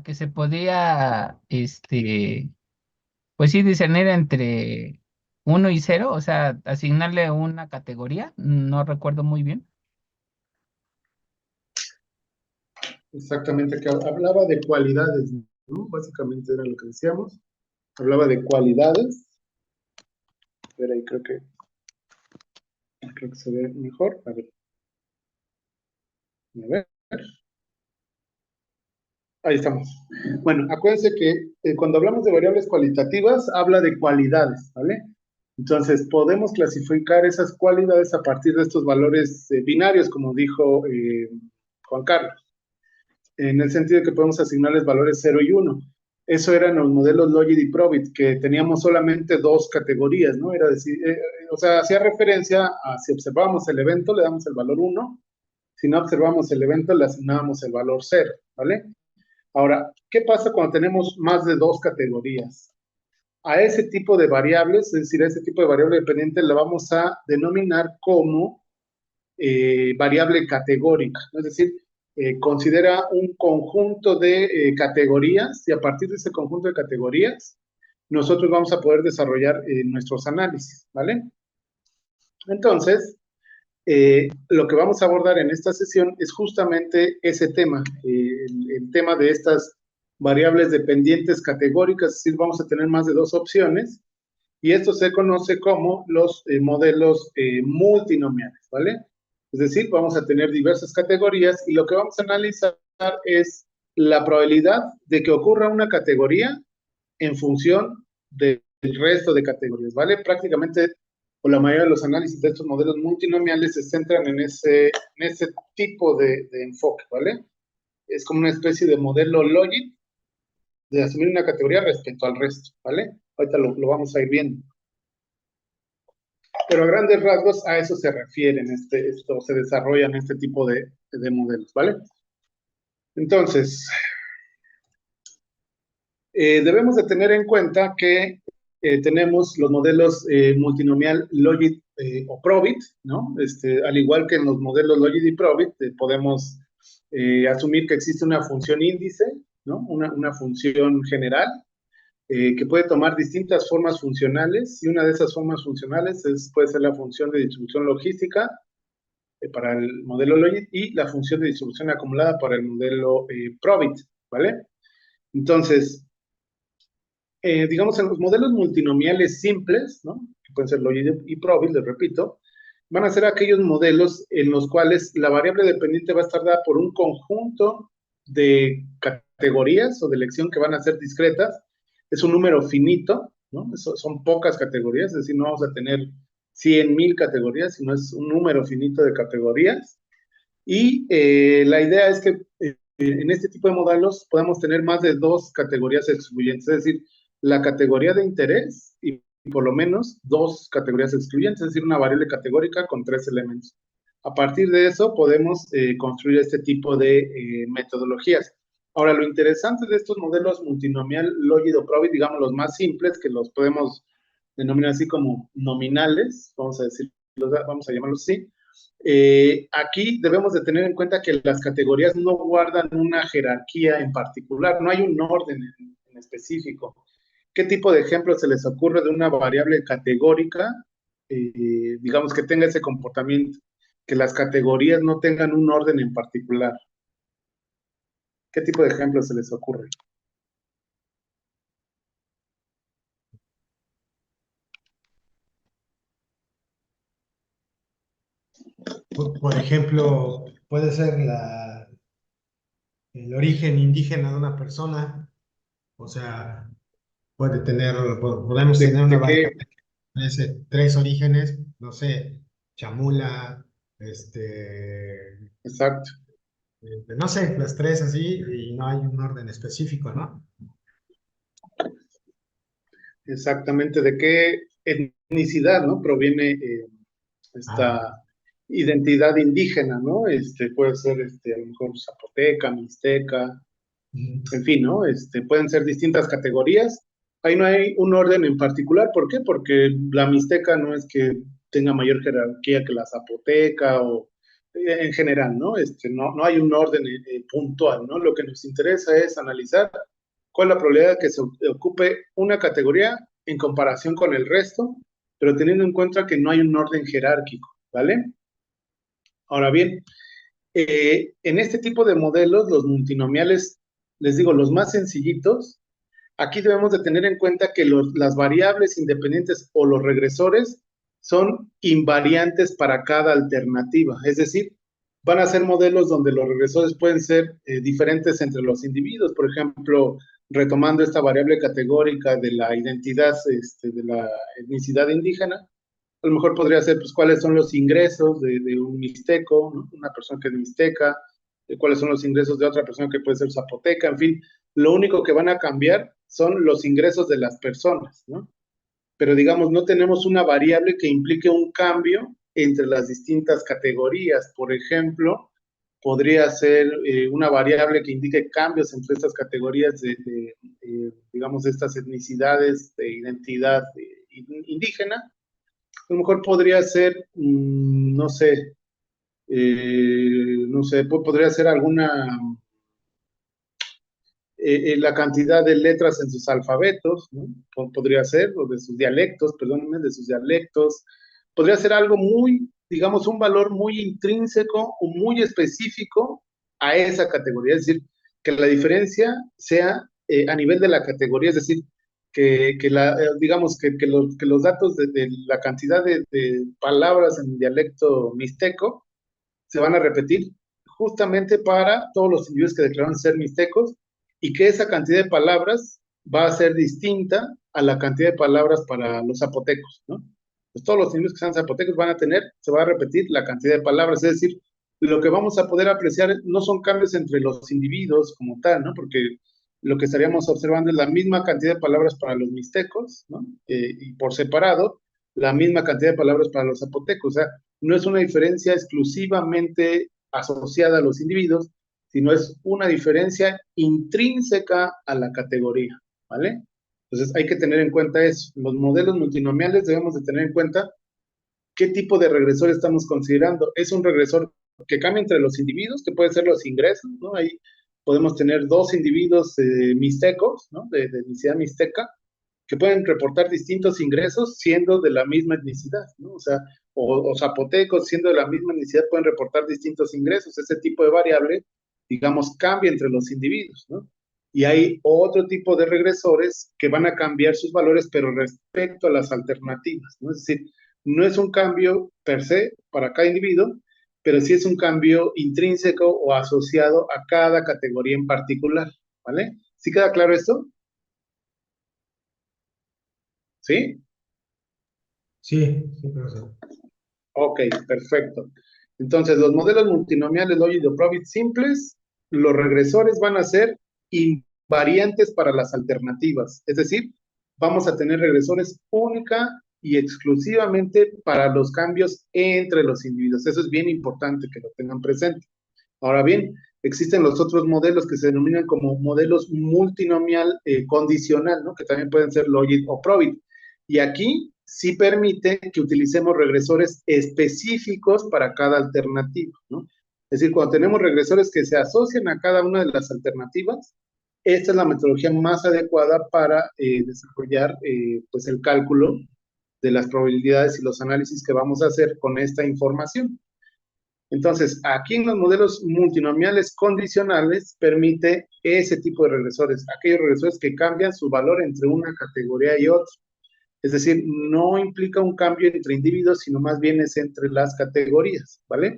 que se podía, pues sí, discernir entre uno y cero, o sea, asignarle una categoría, no recuerdo muy bien. Exactamente, que hablaba de cualidades, ¿no? Básicamente era lo que decíamos. Hablaba de cualidades. Pero ahí creo que se ve mejor. A ver. Ahí estamos. Bueno, acuérdense que cuando hablamos de variables cualitativas, habla de cualidades, ¿vale? Entonces, podemos clasificar esas cualidades a partir de estos valores binarios, como dijo Juan Carlos, en el sentido de que podemos asignarles valores 0 y 1. Eso eran los modelos Logit y Probit, que teníamos solamente dos categorías, ¿no? Era decir, o sea, hacía referencia a si observábamos el evento, le damos el valor 1, si no observamos el evento, le asignábamos el valor 0, ¿vale? Ahora, ¿qué pasa cuando tenemos más de dos categorías? A ese tipo de variables, es decir, a ese tipo de variable dependiente, la vamos a denominar como variable categórica. Es decir, considera un conjunto de categorías y a partir de ese conjunto de categorías, nosotros vamos a poder desarrollar nuestros análisis, ¿vale? Entonces, lo que vamos a abordar en esta sesión es justamente ese tema, el tema de estas variables dependientes categóricas, es decir, vamos a tener más de dos opciones, y esto se conoce como los modelos multinomiales, ¿vale? Es decir, vamos a tener diversas categorías y lo que vamos a analizar es la probabilidad de que ocurra una categoría en función del resto de categorías, ¿vale? Prácticamente, o la mayoría de los análisis de estos modelos multinomiales se centran en ese tipo de enfoque, ¿vale? Es como una especie de modelo Logit de asumir una categoría respecto al resto, ¿vale? Ahorita lo vamos a ir viendo. Pero a grandes rasgos a eso se refieren, esto se desarrolla en este tipo de modelos, ¿vale? Entonces, debemos de tener en cuenta que tenemos los modelos multinomial Logit o Probit, ¿no? Al igual que en los modelos Logit y Probit, podemos asumir que existe una función índice, ¿no? Una función general que puede tomar distintas formas funcionales y una de esas formas funcionales puede ser la función de distribución logística para el modelo Logit y la función de distribución acumulada para el modelo Probit, ¿vale? Entonces, digamos, en los modelos multinomiales simples, ¿no? Que pueden ser Logit y Probit, les repito, van a ser aquellos modelos en los cuales la variable dependiente va a estar dada por un conjunto de categorías o de elección que van a ser discretas. Es un número finito, ¿no? Son pocas categorías, es decir, no vamos a tener 100,000 categorías, sino es un número finito de categorías. Y la idea es que en este tipo de modelos podemos tener más de dos categorías excluyentes, es decir, la categoría de interés y por lo menos dos categorías excluyentes, es decir, una variable categórica con tres elementos. A partir de eso podemos construir este tipo de metodologías. Ahora, lo interesante de estos modelos multinomial, Logit o Probit, digamos los más simples, que los podemos denominar así como nominales, vamos a decir, vamos a llamarlos así, aquí debemos de tener en cuenta que las categorías no guardan una jerarquía en particular, no hay un orden en específico. ¿Qué tipo de ejemplo se les ocurre de una variable categórica, digamos, que tenga ese comportamiento, que las categorías no tengan un orden en particular? ¿Qué tipo de ejemplo se les ocurre? Por ejemplo, puede ser el origen indígena de una persona, o sea, puede tener, podemos tener una ¿De variable qué? que dice tres orígenes, no sé, chamula, este, Exacto, no sé, las tres así, y no hay un orden específico, ¿no? exactamente. ¿De qué etnicidad, no? Proviene Ah, esta identidad indígena, ¿no? Puede ser, a lo mejor zapoteca, mixteca, en fin, ¿no? Pueden ser distintas categorías. Ahí no hay un orden en particular. ¿Por qué? Porque la mixteca no es que tenga mayor jerarquía que la zapoteca o en general, ¿no? No hay un orden puntual, ¿no? Lo que nos interesa es analizar cuál es la probabilidad de que se ocupe una categoría en comparación con el resto, pero teniendo en cuenta que no hay un orden jerárquico, ¿vale? Ahora bien, en este tipo de modelos, los multinomiales, les digo, los más sencillitos, aquí debemos de tener en cuenta que las variables independientes o los regresores son invariantes para cada alternativa, es decir, van a ser modelos donde los regresores pueden ser diferentes entre los individuos, por ejemplo, retomando esta variable categórica de la identidad, de la etnicidad indígena, a lo mejor podría ser, pues, cuáles son los ingresos de un mixteco, ¿no? Una persona que es mixteca, cuáles son los ingresos de otra persona que puede ser zapoteca, en fin, lo único que van a cambiar son los ingresos de las personas, ¿no? Pero digamos, no tenemos una variable que implique un cambio entre las distintas categorías. Por ejemplo, podría ser una variable que indique cambios entre estas categorías digamos, de estas etnicidades de identidad indígena. A lo mejor podría ser, no sé, podría ser alguna, la cantidad de letras en sus alfabetos, ¿no? Podría ser, o de sus dialectos, perdónenme, de sus dialectos. Podría ser algo muy, digamos, un valor muy intrínseco o muy específico a esa categoría. Es decir, que la diferencia sea a nivel de la categoría, es decir, digamos, que los datos de la cantidad de palabras en el dialecto mixteco se van a repetir justamente para todos los individuos que declaran ser mixtecos y que esa cantidad de palabras va a ser distinta a la cantidad de palabras para los zapotecos, ¿no? Pues todos los individuos que sean zapotecos van a tener, se va a repetir la cantidad de palabras, es decir, lo que vamos a poder apreciar no son cambios entre los individuos como tal, ¿no? Porque lo que estaríamos observando es la misma cantidad de palabras para los mixtecos, ¿no? Y por separado, la misma cantidad de palabras para los zapotecos. O sea, no es una diferencia exclusivamente asociada a los individuos, sino es una diferencia intrínseca a la categoría, ¿vale? Entonces hay que tener en cuenta eso. Los modelos multinomiales debemos de tener en cuenta qué tipo de regresor estamos considerando. ¿Es un regresor que cambia entre los individuos, que pueden ser los ingresos, ¿no? Ahí podemos tener dos individuos mixtecos, ¿no? De etnicidad mixteca, que pueden reportar distintos ingresos siendo de la misma etnicidad, ¿no? O sea, o zapotecos siendo de la misma etnicidad pueden reportar distintos ingresos. Ese tipo de variable, digamos, cambia entre los individuos, ¿no? Y hay otro tipo de regresores que van a cambiar sus valores, pero respecto a las alternativas, ¿no? Es decir, no es un cambio per se para cada individuo, pero sí es un cambio intrínseco o asociado a cada categoría en particular, ¿vale? ¿Sí queda claro esto? ¿Sí? Sí, sí, profesor. Ok, perfecto. Entonces, los modelos multinomiales Logit-Probit simples, los regresores van a ser invariantes para las alternativas. Es decir, vamos a tener regresores única y exclusivamente para los cambios entre los individuos. Eso es bien importante que lo tengan presente. Ahora bien, existen los otros modelos que se denominan como modelos multinomial condicional, ¿no? Que también pueden ser Logit o Probit. Y aquí sí permite que utilicemos regresores específicos para cada alternativa, ¿no? Es decir, cuando tenemos regresores que se asocian a cada una de las alternativas, esta es la metodología más adecuada para desarrollar pues el cálculo de las probabilidades y los análisis que vamos a hacer con esta información. Entonces, aquí en los modelos multinomiales condicionales permite ese tipo de regresores, aquellos regresores que cambian su valor entre una categoría y otra. Es decir, no implica un cambio entre individuos, sino más bien es entre las categorías, ¿vale?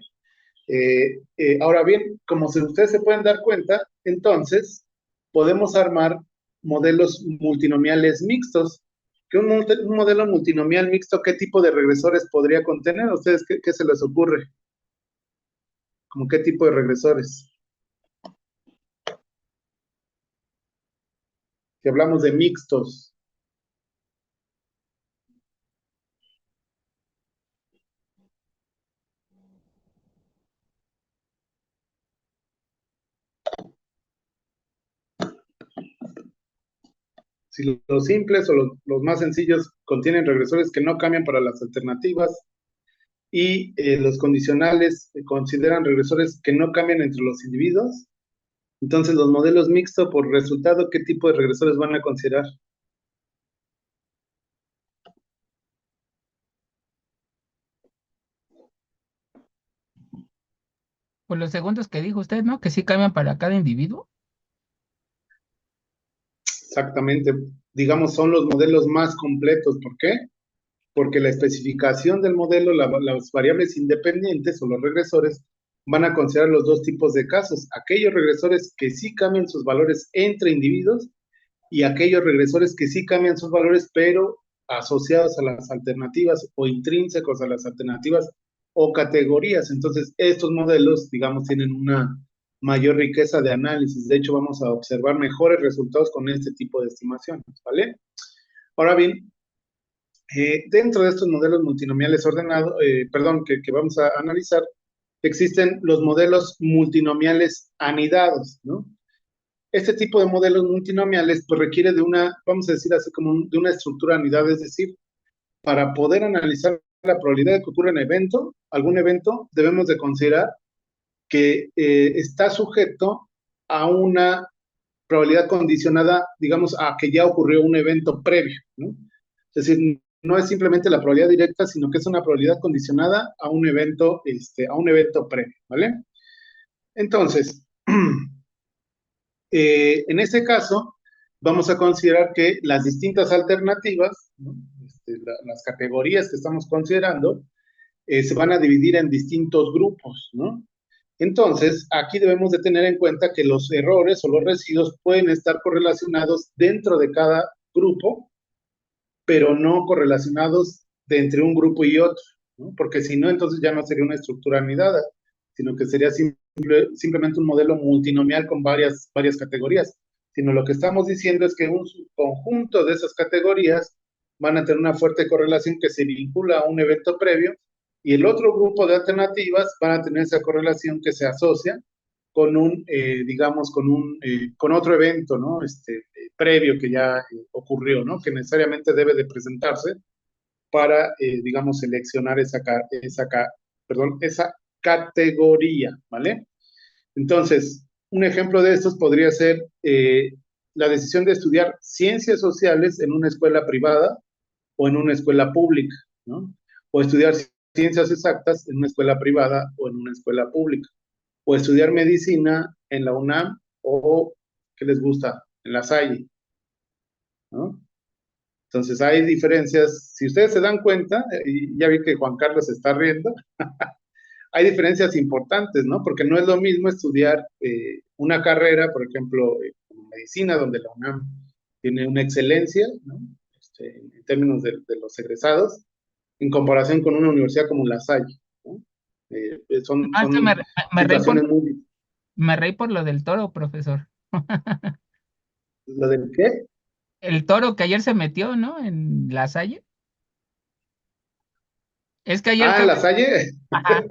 Ahora bien, como si ustedes se pueden dar cuenta, entonces podemos armar modelos multinomiales mixtos. ¿Que un modelo multinomial mixto, qué tipo de regresores podría contener? ¿A ustedes qué se les ocurre? ¿Cómo qué tipo de regresores? Si hablamos de mixtos. Si los simples o los más sencillos contienen regresores que no cambian para las alternativas, y los condicionales consideran regresores que no cambian entre los individuos. Entonces, los modelos mixtos, por resultado, ¿qué tipo de regresores van a considerar? Pues los segundos que dijo usted, ¿no? Que sí cambian para cada individuo. Exactamente, digamos, son los modelos más completos. ¿Por qué? Porque la especificación del modelo, las variables independientes o los regresores, van a considerar los dos tipos de casos, aquellos regresores que sí cambian sus valores entre individuos y aquellos regresores que sí cambian sus valores, pero asociados a las alternativas o intrínsecos a las alternativas o categorías. Entonces, estos modelos, digamos, tienen una mayor riqueza de análisis. De hecho, vamos a observar mejores resultados con este tipo de estimaciones, ¿vale? Ahora bien, dentro de estos modelos multinomiales ordenados, perdón, que vamos a analizar, existen los modelos multinomiales anidados, ¿no? Este tipo de modelos multinomiales pues requiere de una, vamos a decir así como de una estructura anidada, es decir, para poder analizar la probabilidad de que ocurra un evento, algún evento, debemos de considerar que está sujeto a una probabilidad condicionada, digamos, a que ya ocurrió un evento previo, ¿no? Es decir, no es simplemente la probabilidad directa, sino que es una probabilidad condicionada a un evento previo, ¿vale? Entonces, en este caso, vamos a considerar que las distintas alternativas, ¿no? Las categorías que estamos considerando, se van a dividir en distintos grupos, ¿no? Entonces, aquí debemos de tener en cuenta que los errores o los residuos pueden estar correlacionados dentro de cada grupo, pero no correlacionados de entre un grupo y otro, ¿no? Porque si no, entonces ya no sería una estructura anidada, sino que sería simplemente un modelo multinomial con varias categorías, sino lo que estamos diciendo es que un conjunto de esas categorías van a tener una fuerte correlación que se vincula a un evento previo y el otro grupo de alternativas van a tener esa correlación que se asocia con digamos, con otro evento, ¿no? Previo que ya ocurrió, ¿no? Que necesariamente debe de presentarse para, digamos, seleccionar esa categoría, ¿vale? Entonces, un ejemplo de estos podría ser la decisión de estudiar ciencias sociales en una escuela privada o en una escuela pública, ¿no? O estudiar ciencias exactas en una escuela privada o en una escuela pública. O estudiar medicina en la UNAM o, ¿qué les gusta? En la Salle, ¿no? Entonces hay diferencias, si ustedes se dan cuenta, y ya vi que Juan Carlos se está riendo, hay diferencias importantes, ¿no? Porque no es lo mismo estudiar una carrera, por ejemplo, como medicina, donde la UNAM tiene una excelencia, ¿no? En términos de los egresados, en comparación con una universidad como La Salle, ¿no? Ah, sí, Son situaciones muy... me reí por lo del toro, profesor. ¿Lo del qué? El toro que ayer se metió, ¿no? En la Salle. Es que ayer Ah, creo La que... Salle. Ajá.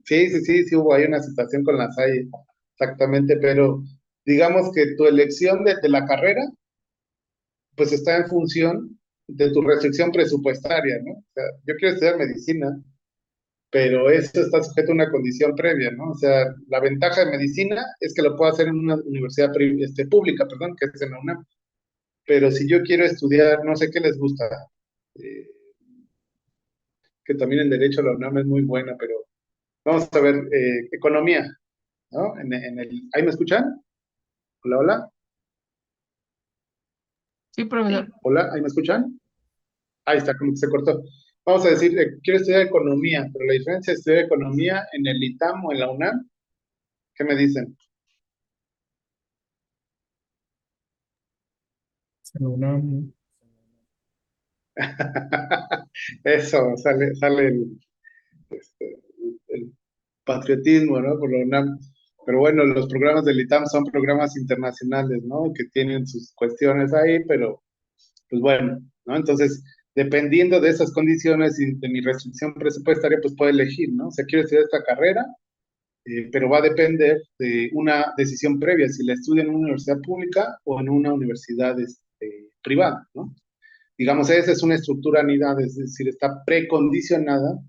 Sí, hubo ahí una situación con La Salle, exactamente, pero digamos que tu elección de la carrera, pues está en función de tu restricción presupuestaria, ¿no? O sea, yo quiero estudiar medicina, pero eso está sujeto a una condición previa, ¿no? O sea, la ventaja de medicina es que lo puedo hacer en una universidad pública, perdón, que es en la UNAM. Pero si yo quiero estudiar, no sé qué les gusta, eh, que también en Derecho la UNAM es muy buena, pero vamos a ver, economía, ¿no? ¿Ahí me escuchan? Hola, hola, Sí, profesor. hola, ¿ahí me escuchan? Ahí está, como que se cortó. Vamos a decir, quiero estudiar economía, pero la diferencia de estudiar economía en el ITAM o en la UNAM, ¿qué me dicen? Eso, sale el patriotismo, ¿no? Por la UNAM. Pero bueno, los programas del ITAM son programas internacionales, ¿no? Que tienen sus cuestiones ahí, pero pues bueno, ¿no? Entonces, dependiendo de esas condiciones y de mi restricción presupuestaria, pues puedo elegir, ¿no? O sea, quiero estudiar esta carrera, pero va a depender de una decisión previa, si la estudio en una universidad pública o en una universidad privada, ¿no? Digamos, esa es una estructura anidada, es decir, está precondicionada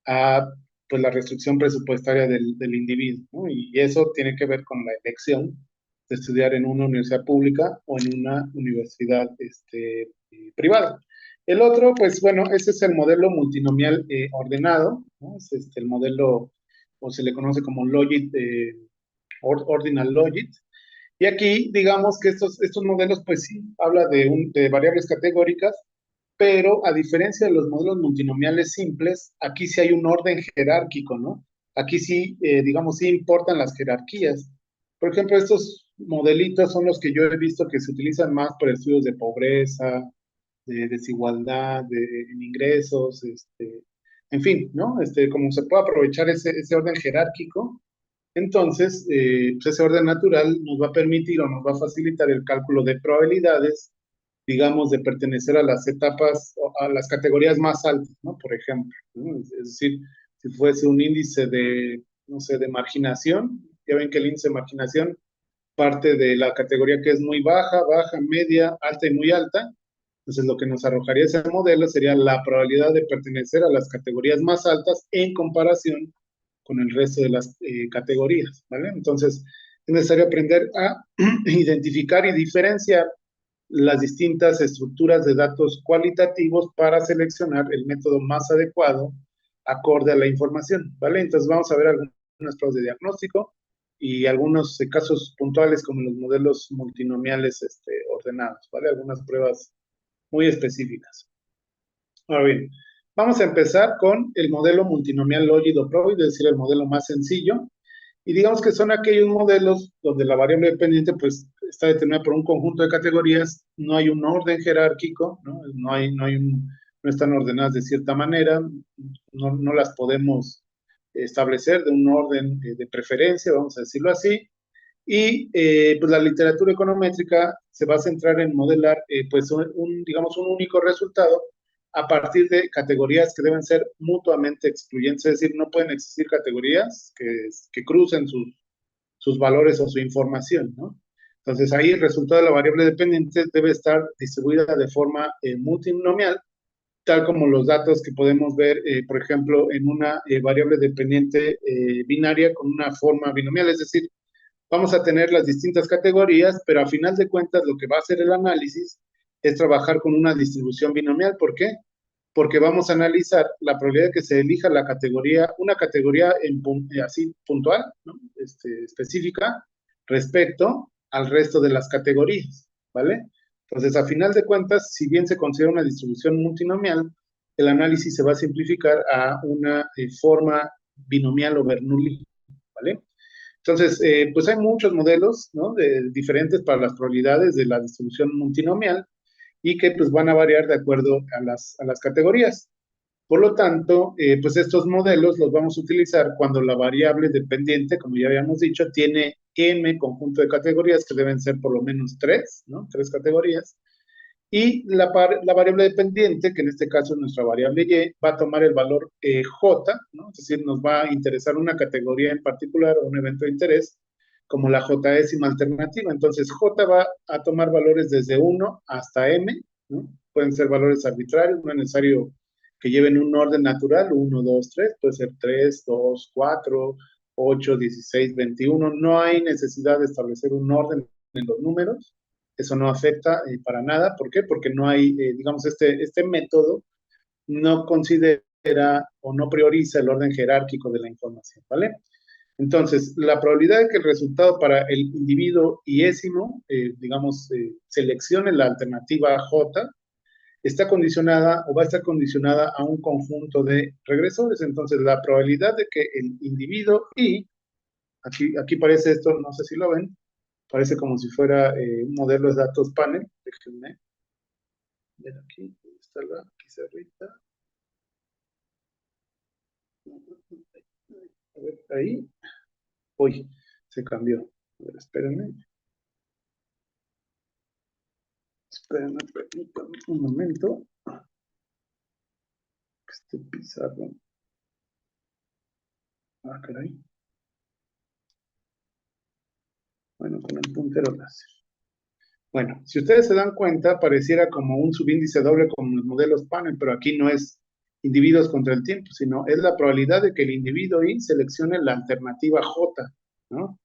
a pues, la restricción presupuestaria del individuo, ¿no? Y eso tiene que ver con la elección de estudiar en una universidad pública o en una universidad privada. El otro, pues bueno, ese es el modelo multinomial ordenado, ¿no? Es el modelo, o se le conoce como logit, ordinal logit. Y aquí, digamos que estos modelos, pues sí, habla de variables categóricas, pero a diferencia de los modelos multinomiales simples, aquí sí hay un orden jerárquico, ¿no? Aquí sí, digamos, sí importan las jerarquías. Por ejemplo, estos modelitos son los que yo he visto que se utilizan más para estudios de pobreza, de desigualdad, en ingresos, en fin, ¿no? Como se puede aprovechar ese orden jerárquico, entonces, pues ese orden natural nos va a permitir o nos va a facilitar el cálculo de probabilidades, digamos, de pertenecer a las etapas, a las categorías más altas, ¿no? Por ejemplo, ¿no? Es decir, si fuese un índice de, no sé, de marginación, ya ven que el índice de marginación parte de la categoría que es muy baja, baja, media, alta y muy alta. Entonces, lo que nos arrojaría ese modelo sería la probabilidad de pertenecer a las categorías más altas en comparación con el resto de las categorías, ¿vale? Entonces, es necesario aprender a identificar y diferenciar las distintas estructuras de datos cualitativos para seleccionar el método más adecuado acorde a la información, ¿vale? Entonces vamos a ver algunas pruebas de diagnóstico y algunos casos puntuales como los modelos multinomiales ordenados, ¿vale? Algunas pruebas muy específicas. Ahora bien, vamos a empezar con el modelo multinomial lógico-probit, es decir, el modelo más sencillo. Y digamos que son aquellos modelos donde la variable dependiente pues, está determinada por un conjunto de categorías, no hay un orden jerárquico, ¿no? No están ordenadas de cierta manera, no las podemos establecer de un orden de preferencia, vamos a decirlo así. Y pues la literatura econométrica se va a centrar en modelar pues digamos, un único resultado a partir de categorías que deben ser mutuamente excluyentes, es decir, no pueden existir categorías que crucen sus valores o su información, ¿no? Entonces ahí el resultado de la variable dependiente debe estar distribuida de forma multinomial, tal como los datos que podemos ver, por ejemplo, en una variable dependiente binaria con una forma binomial, es decir, vamos a tener las distintas categorías, pero a final de cuentas lo que va a hacer el análisis es trabajar con una distribución binomial. ¿Por qué? Porque vamos a analizar la probabilidad de que se elija la categoría, una categoría así puntual, ¿no? Específica, respecto al resto de las categorías, ¿vale? Entonces, a final de cuentas, si bien se considera una distribución multinomial, el análisis se va a simplificar a una forma binomial o Bernoulli, ¿vale? Entonces, pues hay muchos modelos, ¿no? Diferentes para las probabilidades de la distribución multinomial y que pues van a variar de acuerdo a las categorías. Por lo tanto, pues estos modelos los vamos a utilizar cuando la variable dependiente, como ya habíamos dicho, tiene m conjunto de categorías que deben ser por lo menos tres, ¿no? Tres categorías. Y la variable dependiente, que en este caso es nuestra variable y, va a tomar el valor j, ¿no? Es decir, nos va a interesar una categoría en particular o un evento de interés, como la j-ésima alternativa. Entonces, j va a tomar valores desde 1 hasta m, ¿no? Pueden ser valores arbitrarios, no es necesario que lleven un orden natural, 1, 2, 3, puede ser 3, 2, 4, 8, 16, 21. No hay necesidad de establecer un orden en los números, eso no afecta para nada. ¿Por qué? Porque no hay, digamos, este método no considera o no prioriza el orden jerárquico de la información, ¿vale? Entonces, la probabilidad de que el resultado para el individuo iésimo, digamos, seleccione la alternativa J, está condicionada o va a estar condicionada a un conjunto de regresores. Entonces, la probabilidad de que el individuo I, aquí parece esto, no sé si lo ven, parece como si fuera un modelo de datos panel. Déjenme ver aquí, ¿dónde está la pizarrita? A ver, ahí. Uy, se cambió. A ver, espérenme, permítanme un momento. Este pizarro. Ah, caray. Bueno, con el puntero láser. Bueno, si ustedes se dan cuenta, pareciera como un subíndice doble como en los modelos panel, pero aquí no es individuos contra el tiempo, sino es la probabilidad de que el individuo Y seleccione la alternativa J, ¿no?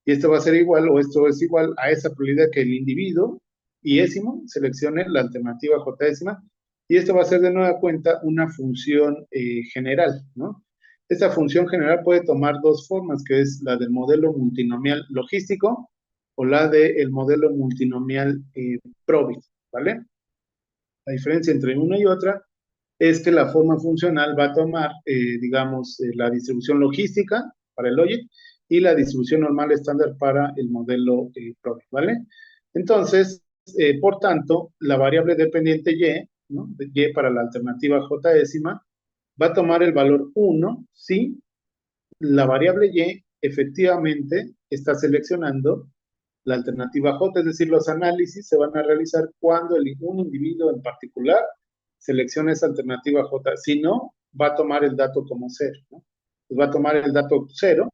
Y esto va a ser igual, o esto es igual a esa probabilidad que el individuo Iésimo seleccione la alternativa J décima, y esto va a ser de nueva cuenta una función general, ¿no? Esta función general puede tomar dos formas, que es la del modelo multinomial logístico o la del modelo multinomial Probit, ¿vale? La diferencia entre una y otra es que la forma funcional va a tomar, digamos, la distribución logística para el logit y la distribución normal estándar para el modelo Probit, ¿vale? Entonces, por tanto, la variable dependiente y, ¿no? Y para la alternativa j décima, va a tomar el valor 1 si la variable y efectivamente está seleccionando la alternativa J, es decir, los análisis se van a realizar cuando un individuo en particular selecciona esa alternativa J. Si no, va a tomar el dato como cero, ¿no? Pues va a tomar el dato cero.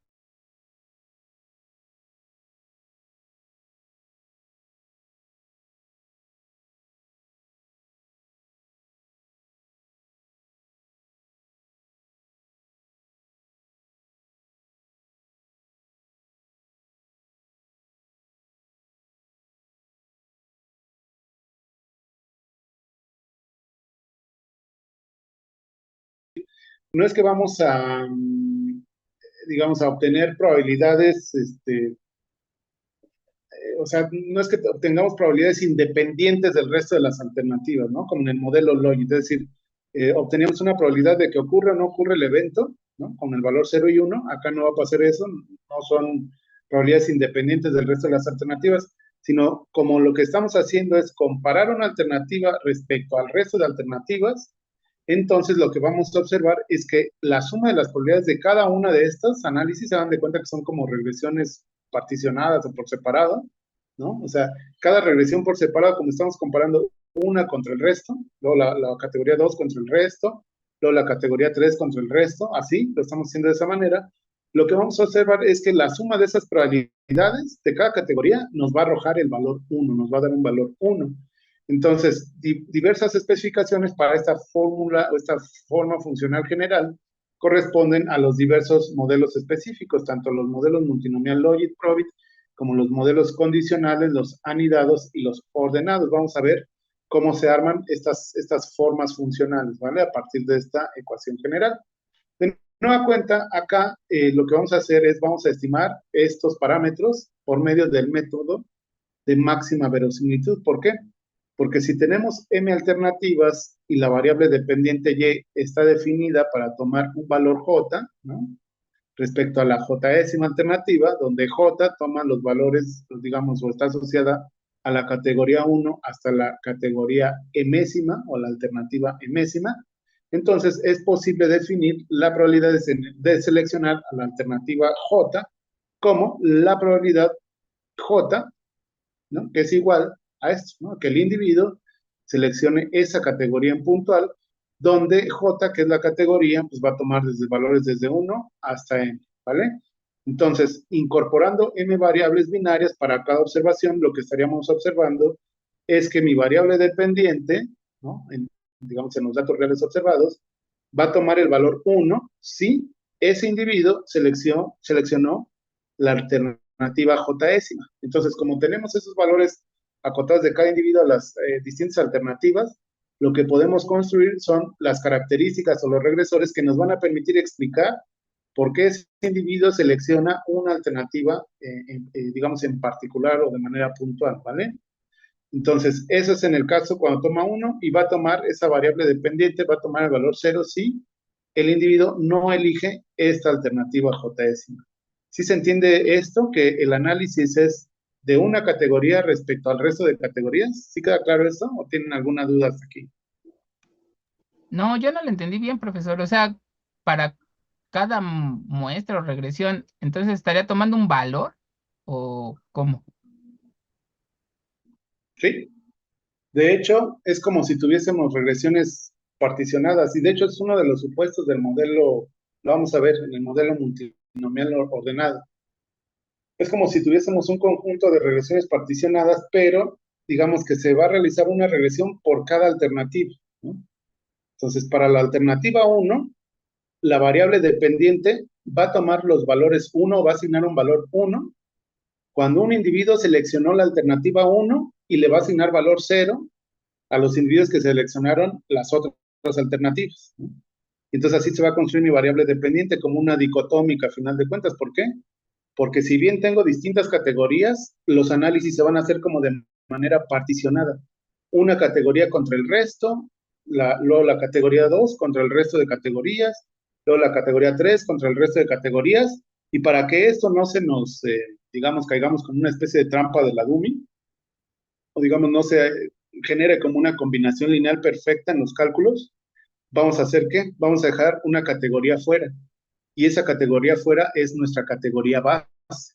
No es que vamos a, digamos, a obtener probabilidades, o sea, no es que obtengamos probabilidades independientes del resto de las alternativas, ¿no? Como en el modelo Logit, es decir, obtenemos una probabilidad de que ocurra o no ocurra el evento, ¿no? Con el valor 0 y 1, acá no va a pasar eso, no son probabilidades independientes del resto de las alternativas, sino como lo que estamos haciendo es comparar una alternativa respecto al resto de alternativas, entonces lo que vamos a observar es que la suma de las probabilidades de cada una de estos análisis se dan de cuenta que son como regresiones particionadas o por separado, ¿no? O sea, cada regresión por separado, como estamos comparando una contra el resto, luego la categoría 2 contra el resto, luego la categoría 3 contra el resto, así, lo estamos haciendo de esa manera. Lo que vamos a observar es que la suma de esas probabilidades de cada categoría nos va a arrojar el valor 1, nos va a dar un valor 1. Entonces, diversas especificaciones para esta fórmula o esta forma funcional general corresponden a los diversos modelos específicos, tanto los modelos multinomial logit probit como los modelos condicionales, los anidados y los ordenados. Vamos a ver cómo se arman estas formas funcionales, ¿vale? A partir de esta ecuación general. De nueva cuenta, acá lo que vamos a hacer es, vamos a estimar estos parámetros por medio del método de máxima verosimilitud. ¿Por qué? Porque si tenemos m alternativas y la variable dependiente y está definida para tomar un valor j, ¿no? Respecto a la j décima alternativa, donde j toma los valores, pues, digamos, o está asociada a la categoría 1 hasta la categoría emésima o la alternativa emésima, entonces es posible definir la probabilidad de seleccionar a la alternativa j como la probabilidad j, ¿no? Que es igual a esto, ¿no? Que el individuo seleccione esa categoría en puntual, donde J, que es la categoría, pues va a tomar desde valores desde 1 hasta n, ¿vale? Entonces, incorporando m variables binarias para cada observación, lo que estaríamos observando es que mi variable dependiente, ¿no? Digamos, en los datos reales observados, va a tomar el valor 1 si ese individuo seleccionó la alternativa j décima. Entonces, como tenemos esos valores acotados de cada individuo a las distintas alternativas, lo que podemos construir son las características o los regresores que nos van a permitir explicar por qué ese individuo selecciona una alternativa, digamos, en particular o de manera puntual, ¿vale? Entonces, eso es en el caso cuando toma 1 y va a tomar esa variable dependiente, va a tomar el valor 0 si el individuo no elige esta alternativa j décima. ¿Sí se entiende esto? Que el análisis es de una categoría respecto al resto de categorías. ¿Sí queda claro esto? ¿O tienen alguna duda hasta aquí? No, yo no lo entendí bien, profesor. O sea, para cada muestra o regresión, entonces estaría tomando un valor o cómo. Sí. De hecho, es como si tuviésemos regresiones particionadas y de hecho es uno de los supuestos del modelo, lo vamos a ver en el modelo multinomial ordenado. Es como si tuviésemos un conjunto de regresiones particionadas, pero digamos que se va a realizar una regresión por cada alternativa, ¿no? Entonces, para la alternativa 1, la variable dependiente va a tomar los valores 1, va a asignar un valor 1, cuando un individuo seleccionó la alternativa 1 y le va a asignar valor 0 a los individuos que seleccionaron las otras alternativas, ¿no? Entonces así se va a construir mi variable dependiente como una dicotómica a final de cuentas. ¿Por qué? Porque si bien tengo distintas categorías, los análisis se van a hacer como de manera particionada. Una categoría contra el resto, luego la categoría 2 contra el resto de categorías, luego la categoría 3 contra el resto de categorías, y para que esto no se nos, digamos, caigamos como una especie de trampa de la dummy, o digamos, no se genere como una combinación lineal perfecta en los cálculos, vamos a hacer ¿qué? Vamos a dejar una categoría fuera, y esa categoría fuera es nuestra categoría base.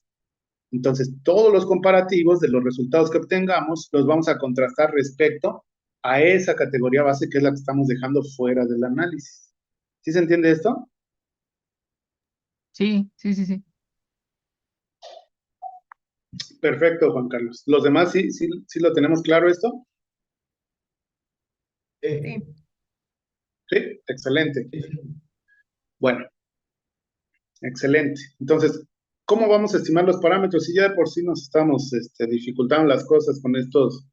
Entonces, todos los comparativos de los resultados que obtengamos los vamos a contrastar respecto a esa categoría base que es la que estamos dejando fuera del análisis. ¿Sí se entiende esto? Sí, sí, sí, sí. Perfecto, Juan Carlos. ¿Los demás sí lo tenemos claro esto? Sí, Sí, excelente. sí, sí. Bueno, excelente. Entonces, ¿cómo vamos a estimar los parámetros? Si ya de por sí nos estamos dificultando las cosas con estos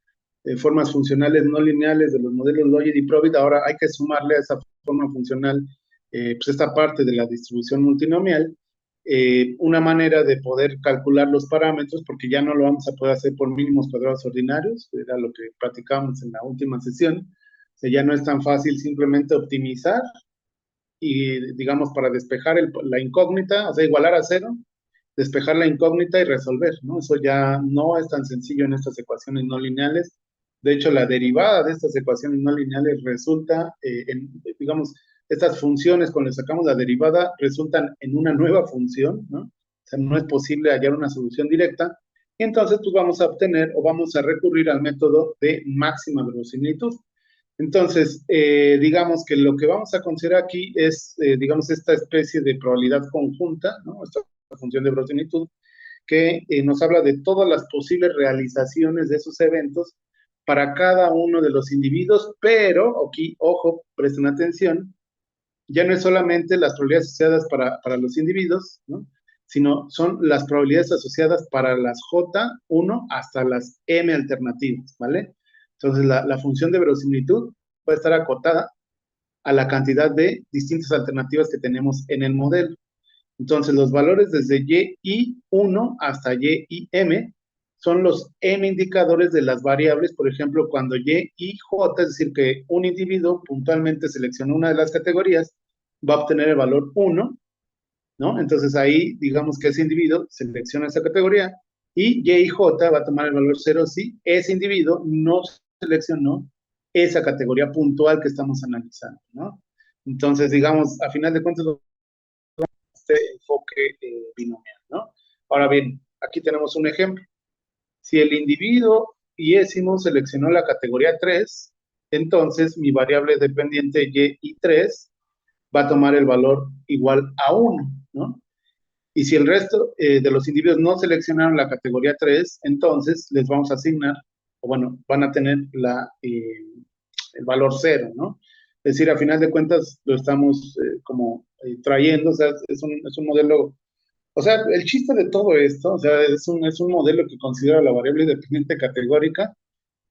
formas funcionales no lineales de los modelos Logit y Probit, ahora hay que sumarle a esa forma funcional, pues esta parte de la distribución multinomial, una manera de poder calcular los parámetros, porque ya no lo vamos a poder hacer por mínimos cuadrados ordinarios, era lo que platicábamos en la última sesión. O sea, ya no es tan fácil simplemente optimizar y, digamos, para despejar la incógnita, o sea, igualar a cero, despejar la incógnita y resolver, ¿no? Eso ya no es tan sencillo en estas ecuaciones no lineales. De hecho, la derivada de estas ecuaciones no lineales resulta, digamos, estas funciones, cuando le sacamos la derivada, resultan en una nueva función, ¿no? O sea, no es posible hallar una solución directa. Y entonces, pues vamos a obtener o vamos a recurrir al método de máxima verosimilitud. Entonces, digamos que lo que vamos a considerar aquí es, digamos, esta especie de probabilidad conjunta, ¿no? Esta función de verosimilitud, que nos habla de todas las posibles realizaciones de esos eventos para cada uno de los individuos, pero aquí, ojo, presten atención, ya no es solamente las probabilidades asociadas para los individuos, ¿no? Sino son las probabilidades asociadas para las J1 hasta las M alternativas, ¿vale? Entonces, la función de verosimilitud puede estar acotada a la cantidad de distintas alternativas que tenemos en el modelo. Entonces, los valores desde YI1 hasta YIM son los M indicadores de las variables. Por ejemplo, cuando YIJ, es decir, que un individuo puntualmente seleccionó una de las categorías, va a obtener el valor 1, ¿no? Entonces ahí, digamos que ese individuo selecciona esa categoría y YIJ va a tomar el valor 0 si ese individuo no seleccionó esa categoría puntual que estamos analizando, ¿no? Entonces, digamos, a final de cuentas, este enfoque binomial, ¿no? Ahora bien, aquí tenemos un ejemplo. Si el individuo yésimo seleccionó la categoría 3, entonces mi variable dependiente y3 va a tomar el valor igual a 1, ¿no? Y si el resto de los individuos no seleccionaron la categoría 3, entonces les vamos a asignar, o bueno, van a tener el valor 0, ¿no? Es decir, a final de cuentas lo estamos como trayendo, o sea, es un modelo, o sea, el chiste de todo esto, o sea, es un modelo que considera la variable dependiente categórica,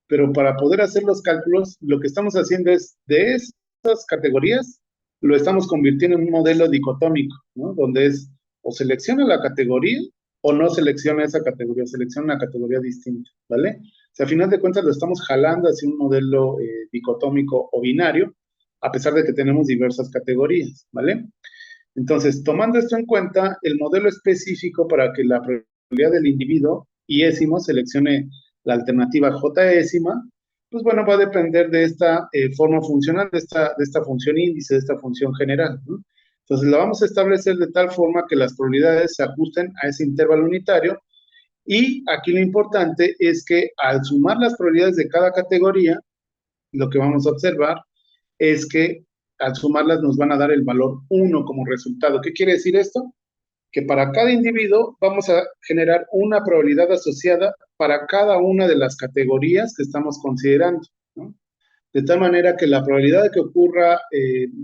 pero para poder hacer los cálculos, lo que estamos haciendo es de esas categorías, lo estamos convirtiendo en un modelo dicotómico, ¿no? Donde es o selecciona la categoría o no selecciona esa categoría, selecciona una categoría distinta, ¿vale? O sea, a final de cuentas lo estamos jalando hacia un modelo dicotómico o binario, a pesar de que tenemos diversas categorías, ¿vale? Entonces, tomando esto en cuenta, el modelo específico para que la probabilidad del individuo yésimo seleccione la alternativa jésima, pues bueno, va a depender de esta forma funcional, de esta función índice, de esta función general, ¿no? Entonces, la vamos a establecer de tal forma que las probabilidades se ajusten a ese intervalo unitario, y aquí lo importante es que al sumar las probabilidades de cada categoría, lo que vamos a observar es que al sumarlas nos van a dar el valor 1 como resultado. ¿Qué quiere decir esto? que para cada individuo vamos a generar una probabilidad asociada para cada una de las categorías que estamos considerando, ¿no? De tal manera que la probabilidad de que ocurra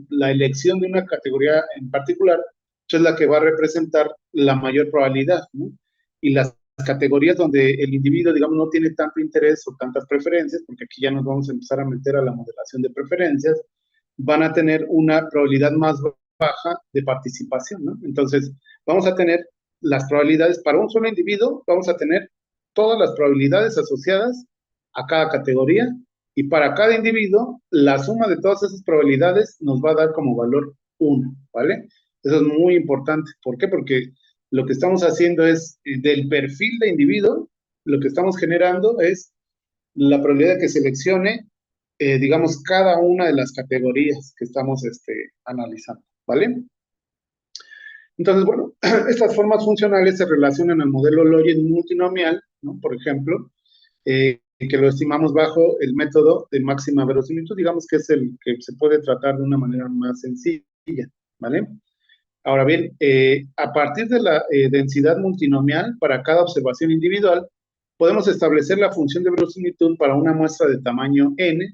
la elección de una categoría en particular es la que va a representar la mayor probabilidad, ¿no? Y las categorías donde el individuo, digamos, no tiene tanto interés o tantas preferencias, porque aquí ya nos vamos a empezar a meter a la modelación de preferencias, van a tener una probabilidad más baja de participación, ¿no? Entonces, vamos a tener las probabilidades para un solo individuo, vamos a tener todas las probabilidades asociadas a cada categoría y para cada individuo, la suma de todas esas probabilidades nos va a dar como valor 1, ¿vale? Eso es muy importante. ¿Por qué? Porque lo que estamos haciendo es, del perfil de individuo, lo que estamos generando es la probabilidad de que seleccione, digamos, cada una de las categorías que estamos analizando, ¿vale? Entonces, bueno, estas formas funcionales se relacionan al modelo Logit multinomial, ¿no? Por ejemplo, que lo estimamos bajo el método de máxima verosimilitud, digamos que es el que se puede tratar de una manera más sencilla, ¿vale? Ahora bien, a partir de la densidad multinomial para cada observación individual, podemos establecer la función de verosimilitud para una muestra de tamaño n,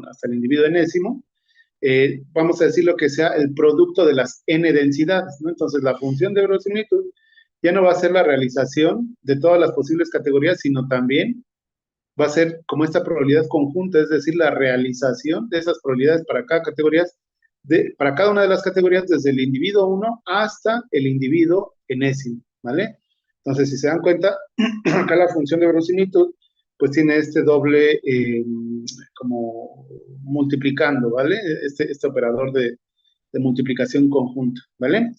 hasta el individuo enésimo, vamos a decir lo que sea el producto de las n densidades, ¿no? Entonces, la función de verosimilitud ya no va a ser la realización de todas las posibles categorías, sino también va a ser como esta probabilidad conjunta, es decir, la realización de esas probabilidades para cada categoría, para cada una de las categorías, desde el individuo 1 hasta el individuo enésimo, ¿vale? Entonces, si se dan cuenta, acá la función de verosimilitud, pues tiene este doble, como multiplicando, ¿vale? Este operador de multiplicación conjunta, ¿vale?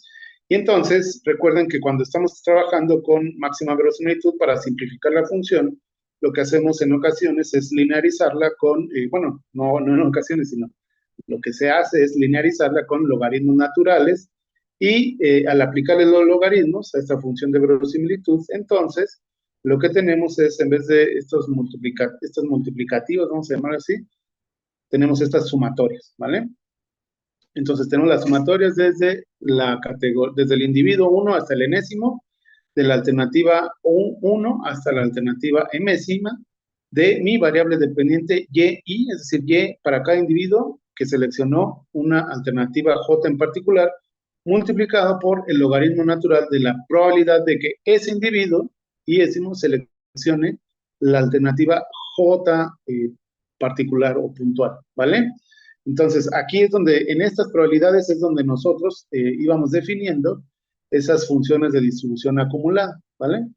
Y entonces, recuerden que cuando estamos trabajando con máxima verosimilitud, para simplificar la función, lo que hacemos en ocasiones es linearizarla con, bueno, no en ocasiones, sino lo que se hace es linearizarla con logaritmos naturales y al aplicarle los logaritmos a esta función de verosimilitud, entonces lo que tenemos es, en vez de estos multiplicativos, vamos a llamar así, tenemos estas sumatorias, ¿vale? Entonces tenemos las sumatorias desde desde el individuo 1 hasta el enésimo, de la alternativa 1 hasta la alternativa enésima, de mi variable dependiente y, es decir, y para cada individuo que seleccionó una alternativa j en particular, multiplicado por el logaritmo natural de la probabilidad de que ese individuo iésimo seleccione la alternativa j particular o puntual, ¿vale? Entonces, aquí es donde, en estas probabilidades es donde nosotros íbamos definiendo esas funciones de distribución acumulada, ¿vale?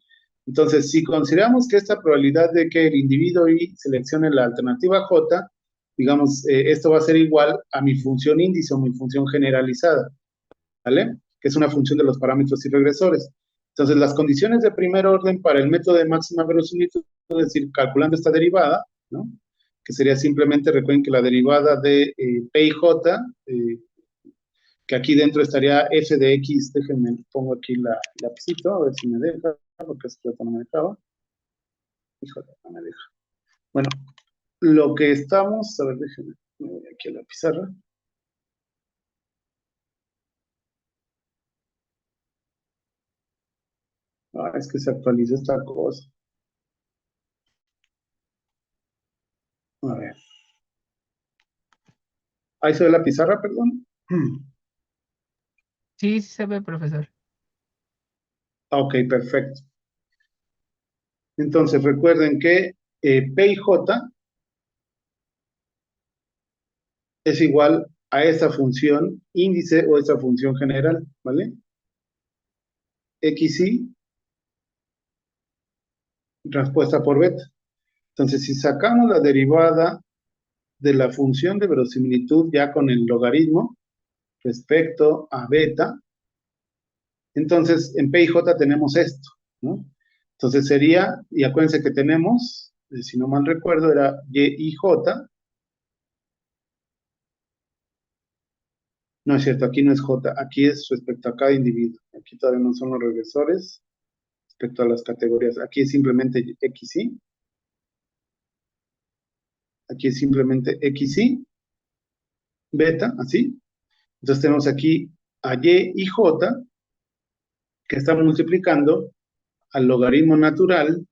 Entonces, si consideramos que esta probabilidad de que el individuo Y seleccione la alternativa J, digamos, esto va a ser igual a mi función índice o mi función generalizada, ¿vale? Que es una función de los parámetros y regresores. Entonces, las condiciones de primer orden para el método de máxima verosimilitud, es decir, calculando esta derivada, ¿no? Que sería simplemente, recuerden que la derivada de P y J, que aquí dentro estaría f de x, déjenme, pongo aquí la lapicito, a ver si me deja, porque esto no me dejaba. Híjole, no me deja. Bueno, lo que estamos, a ver, déjenme, me voy aquí a la pizarra. Ah, es que se actualizó esta cosa. A ver. Ahí se ve la pizarra, perdón. Sí, sí se ve, profesor. Ok, perfecto. Entonces, recuerden que P y J es igual a esa función índice o esa función general, ¿vale? XY respuesta por beta. Entonces, si sacamos la derivada de la función de verosimilitud ya con el logaritmo respecto a beta, entonces en P y J tenemos esto, ¿no? Entonces sería, y acuérdense que tenemos, si no mal recuerdo, era Y y J. No es cierto, aquí no es J, aquí es respecto a cada individuo. Aquí todavía no son los regresores respecto a las categorías. Aquí es simplemente XY. Aquí es simplemente XY, beta, así. Entonces tenemos aquí a Y y J, que está multiplicando al logaritmo natural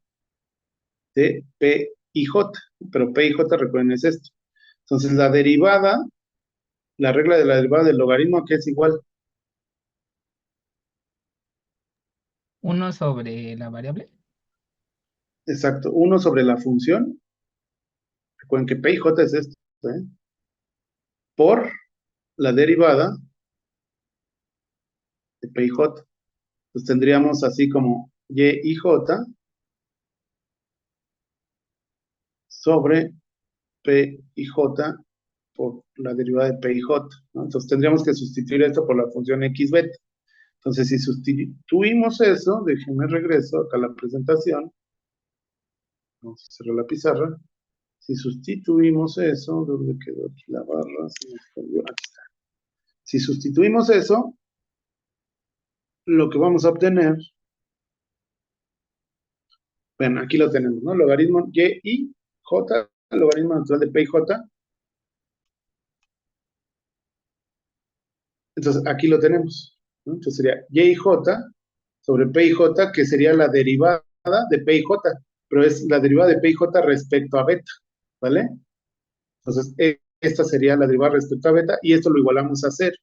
de P y J, pero P y J, recuerden, es esto. Entonces, la derivada, la regla de la derivada del logaritmo, ¿qué es igual? 1 sobre la variable. Exacto, 1 sobre la función, recuerden que P y J es esto, ¿eh? Por la derivada de P y J. Pues tendríamos así como Y y J sobre P y J por la derivada de P y J, ¿no? Entonces tendríamos que sustituir esto por la función X beta. Entonces, si sustituimos eso, déjenme regreso acá a la presentación, vamos a cerrar la pizarra. Si sustituimos eso, ¿dónde quedó aquí la barra? Se me perdió. Aquí está. Si sustituimos eso, lo que vamos a obtener, bueno, aquí lo tenemos, ¿no? Logaritmo Y y J, logaritmo natural de P y J. Entonces, aquí lo tenemos, ¿no? Entonces sería Y y J sobre P y J, que sería la derivada de P y J, pero es la derivada de P y J respecto a beta, ¿vale? Entonces, esta sería la derivada respecto a beta y esto lo igualamos a cero.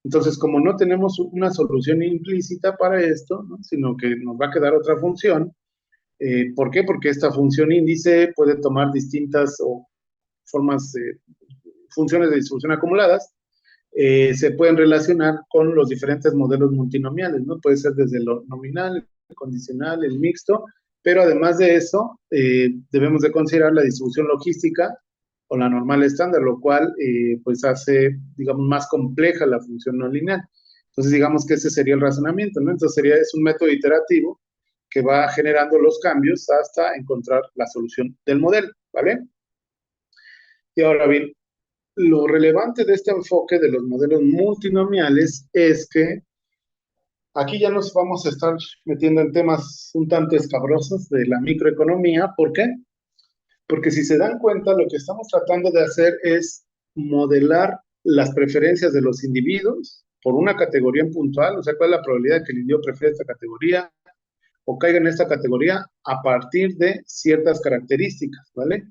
Entonces, como no tenemos una solución implícita para esto, ¿no? Sino que nos va a quedar otra función. ¿Por qué? Porque esta función índice puede tomar distintas formas, funciones de distribución acumuladas. Se pueden relacionar con los diferentes modelos multinomiales, ¿no? Puede ser desde lo nominal, el condicional, el mixto, pero además de eso, debemos de considerar la distribución logística o la normal estándar, lo cual pues hace, digamos, más compleja la función no lineal. Entonces, digamos que ese sería el razonamiento, ¿no? Entonces, es un método iterativo que va generando los cambios hasta encontrar la solución del modelo, ¿vale? Y ahora bien, lo relevante de este enfoque de los modelos multinomiales es que aquí ya nos vamos a estar metiendo en temas un tanto escabrosos de la microeconomía. ¿Por qué? Porque si se dan cuenta, lo que estamos tratando de hacer es modelar las preferencias de los individuos por una categoría en puntual, o sea, cuál es la probabilidad de que el individuo prefiera esta categoría o caiga en esta categoría a partir de ciertas características, ¿vale?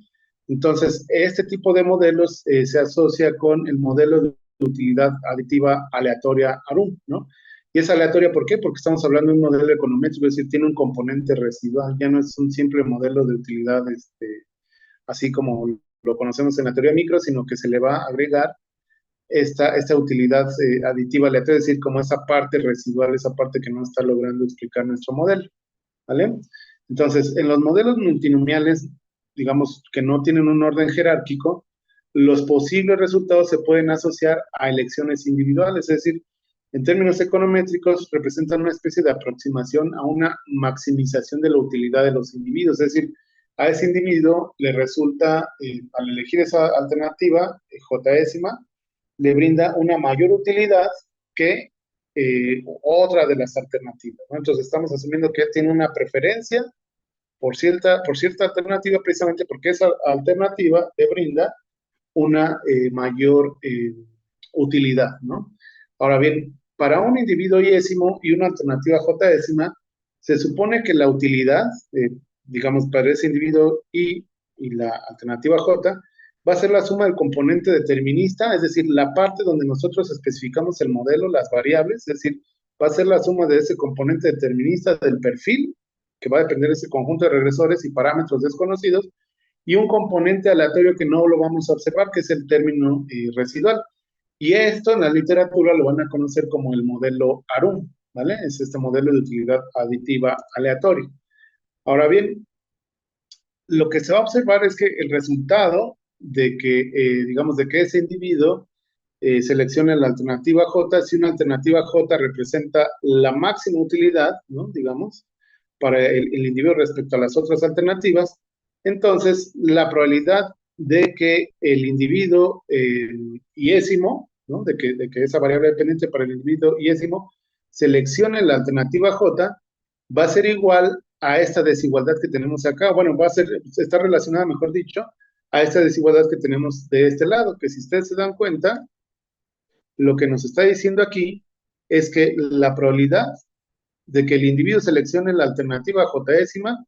Entonces, este tipo de modelos se asocia con el modelo de utilidad aditiva aleatoria ARUM, ¿no? Y es aleatoria, ¿por qué? Porque estamos hablando de un modelo econométrico, es decir, tiene un componente residual, ya no es un simple modelo de utilidad, así como lo conocemos en la teoría micro, sino que se le va a agregar esta utilidad aditiva aleatoria, es decir, como esa parte residual, esa parte que no está logrando explicar nuestro modelo, ¿vale? Entonces, en los modelos multinomiales, digamos que no tienen un orden jerárquico, los posibles resultados se pueden asociar a elecciones individuales, es decir, en términos econométricos representan una especie de aproximación a una maximización de la utilidad de los individuos, es decir, a ese individuo le resulta, al elegir esa alternativa, J-ésima, le brinda una mayor utilidad que otra de las alternativas, ¿no? Entonces estamos asumiendo que él tiene una preferencia por cierta alternativa precisamente porque esa alternativa le brinda una mayor utilidad, ¿no? Ahora bien, para un individuo yésimo y una alternativa j-ésima, se supone que la utilidad, digamos, para ese individuo y la alternativa j, va a ser la suma del componente determinista, es decir, la parte donde nosotros especificamos el modelo, las variables, es decir, va a ser la suma de ese componente determinista del perfil, que va a depender de ese conjunto de regresores y parámetros desconocidos, y un componente aleatorio que no lo vamos a observar, que es el término residual. Y esto en la literatura lo van a conocer como el modelo ARUM, ¿vale? Es este modelo de utilidad aditiva aleatoria. Ahora bien, lo que se va a observar es que el resultado de que, digamos, de que ese individuo seleccione la alternativa J, si una alternativa J representa la máxima utilidad, ¿no? Digamos, para el individuo respecto a las otras alternativas, entonces la probabilidad de que el individuo yésimo, ¿no? De que esa variable dependiente para el individuo yésimo seleccione la alternativa J va a ser igual a esta desigualdad que tenemos acá. Bueno, está relacionada, mejor dicho, a esta desigualdad que tenemos de este lado, que si ustedes se dan cuenta, lo que nos está diciendo aquí es que la probabilidad de que el individuo seleccione la alternativa J-décima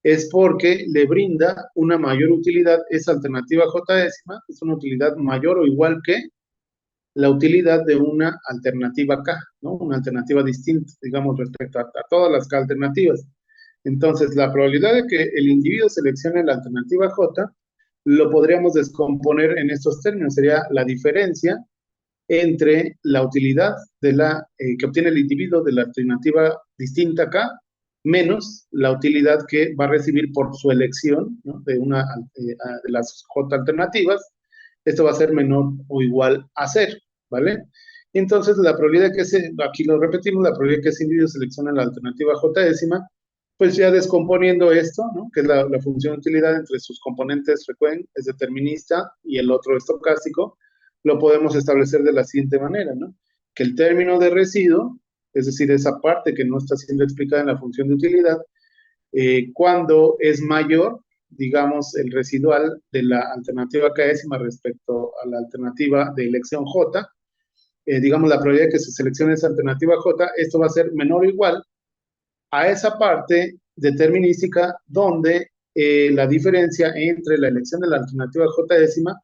es porque le brinda una mayor utilidad. Esa alternativa J-décima es una utilidad mayor o igual que la utilidad de una alternativa K, ¿no? Una alternativa distinta, digamos, respecto a todas las K alternativas. Entonces, la probabilidad de que el individuo seleccione la alternativa J lo podríamos descomponer en estos términos. Sería la diferencia entre la utilidad que obtiene el individuo de la alternativa distinta K menos la utilidad que va a recibir por su elección, ¿no? De una de las J alternativas. Esto va a ser menor o igual a 0, ¿vale? Entonces, la probabilidad de que aquí lo repetimos, la probabilidad de que ese individuo seleccione la alternativa J-décima, pues ya descomponiendo esto, ¿no? Que es la función de utilidad entre sus componentes frecuentes, es determinista, y el otro estocástico, lo podemos establecer de la siguiente manera, ¿no? Que el término de residuo, es decir, esa parte que no está siendo explicada en la función de utilidad, cuando es mayor, digamos, el residual de la alternativa K-décima respecto a la alternativa de elección J, digamos, la probabilidad de que se seleccione esa alternativa J, esto va a ser menor o igual a esa parte determinística donde la diferencia entre la elección de la alternativa J-décima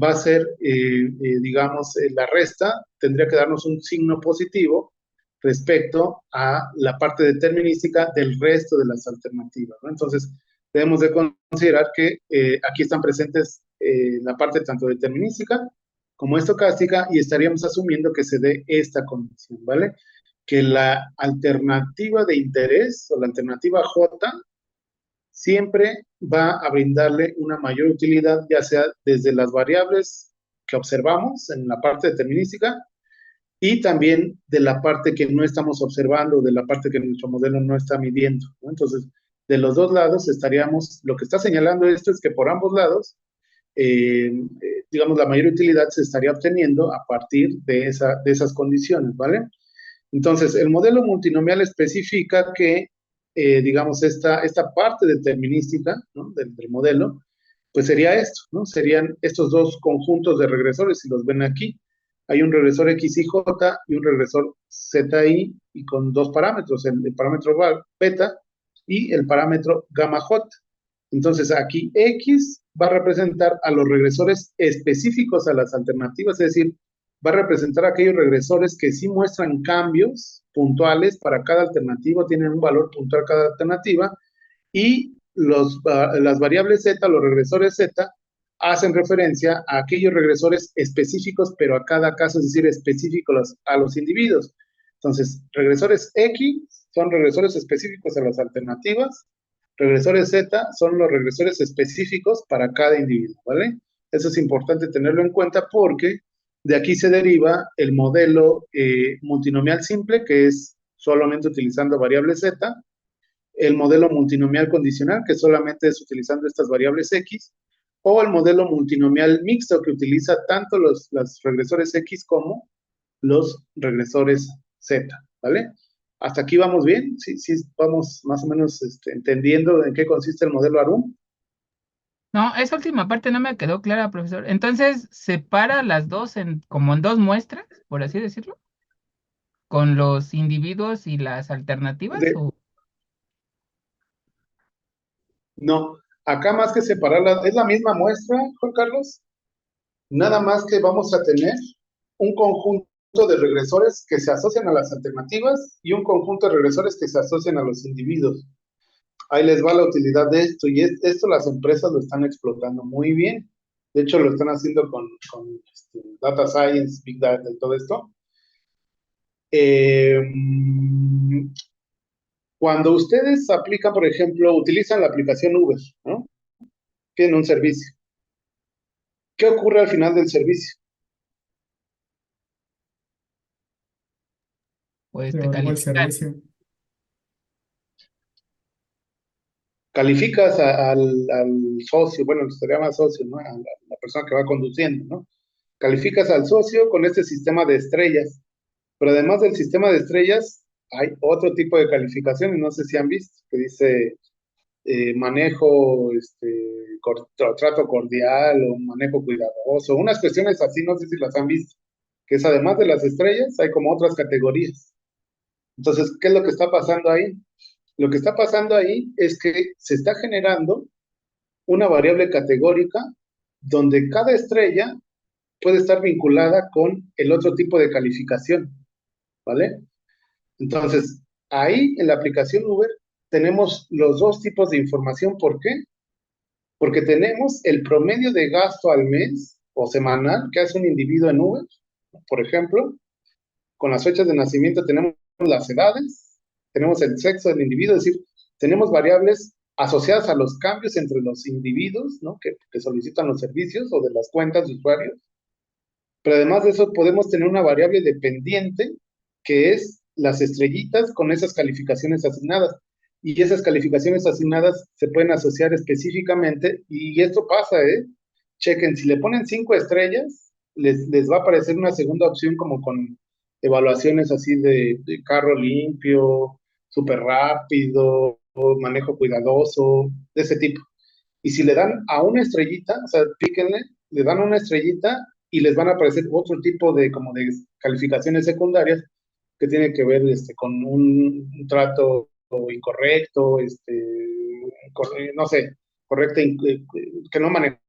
va a ser, digamos, la resta, tendría que darnos un signo positivo respecto a la parte determinística del resto de las alternativas, ¿no? Entonces, debemos de considerar que aquí están presentes la parte tanto determinística como estocástica, y estaríamos asumiendo que se dé esta condición, ¿vale? Que la alternativa de interés o la alternativa J siempre va a brindarle una mayor utilidad, ya sea desde las variables que observamos en la parte determinística y también de la parte que no estamos observando, de la parte que nuestro modelo no está midiendo, ¿no? Entonces, de los dos lados estaríamos, lo que está señalando esto es que por ambos lados, digamos, la mayor utilidad se estaría obteniendo a partir de esas condiciones, ¿vale? Entonces, el modelo multinomial especifica que, digamos, esta parte determinística, ¿no? del modelo, pues sería esto, ¿no? Serían estos dos conjuntos de regresores, si los ven aquí. Hay un regresor XIJ y un regresor ZI, y con dos parámetros, el parámetro beta y el parámetro gamma J. Entonces, aquí X va a representar a los regresores específicos a las alternativas, es decir, va a representar aquellos regresores que sí muestran cambios puntuales para cada alternativa, tienen un valor puntual cada alternativa, y las variables Z, los regresores Z, hacen referencia a aquellos regresores específicos, pero a cada caso, es decir, específicos a los individuos. Entonces, regresores X son regresores específicos a las alternativas, regresores Z son los regresores específicos para cada individuo, ¿vale? Eso es importante tenerlo en cuenta porque de aquí se deriva el modelo multinomial simple, que es solamente utilizando variables Z, el modelo multinomial condicional, que solamente es utilizando estas variables X, o el modelo multinomial mixto, que utiliza tanto los regresores X como los regresores Z, ¿vale? ¿Hasta aquí vamos bien? Sí, sí, vamos más o menos entendiendo en qué consiste el modelo ARUM. No, esa última parte no me quedó clara, profesor. Entonces, ¿separa las dos como en dos muestras, por así decirlo? ¿Con los individuos y las alternativas? De, no, acá más que separarla, es la misma muestra, Juan Carlos, nada más que vamos a tener un conjunto de regresores que se asocian a las alternativas y un conjunto de regresores que se asocian a los individuos. Ahí les va la utilidad de esto, y esto las empresas lo están explotando muy bien. De hecho, lo están haciendo con Data Science, Big Data y todo esto. Eh, Cuando ustedes aplican, por ejemplo, utilizan la aplicación Uber, ¿no? Tienen un servicio. ¿Qué ocurre al final del servicio? Pues Se te evalúa el califican. servicio. Calificas al socio, bueno, se llama socio, ¿no? A la persona que va conduciendo, ¿no? Calificas al socio con este sistema de estrellas. Pero además del sistema de estrellas, hay otro tipo de calificaciones, no sé si han visto, que dice manejo, trato cordial o manejo cuidadoso, unas cuestiones así, no sé si las han visto, que es además de las estrellas, hay como otras categorías. Entonces, ¿qué es lo que está pasando ahí? Lo que está pasando ahí es que se está generando una variable categórica donde cada estrella puede estar vinculada con el otro tipo de calificación, ¿vale? Entonces, ahí en la aplicación Uber tenemos los dos tipos de información. ¿Por qué? Porque tenemos el promedio de gasto al mes o semanal que hace un individuo en Uber, por ejemplo, con las fechas de nacimiento tenemos las edades, tenemos el sexo del individuo, es decir, tenemos variables asociadas a los cambios entre los individuos, ¿no? que solicitan los servicios o de las cuentas de usuarios, pero además de eso podemos tener una variable dependiente que es las estrellitas con esas calificaciones asignadas. Y esas calificaciones asignadas se pueden asociar específicamente, y esto pasa, ¿eh? Chequen, si le ponen 5 estrellas, les va a aparecer una segunda opción como con evaluaciones así de carro limpio, súper rápido, manejo cuidadoso, de ese tipo. Y si le dan a una estrellita, o sea, píquenle, le dan una estrellita y les van a aparecer otro tipo de, como de calificaciones secundarias que tiene que ver con un trato incorrecto, no sé, correcta, que no maneja.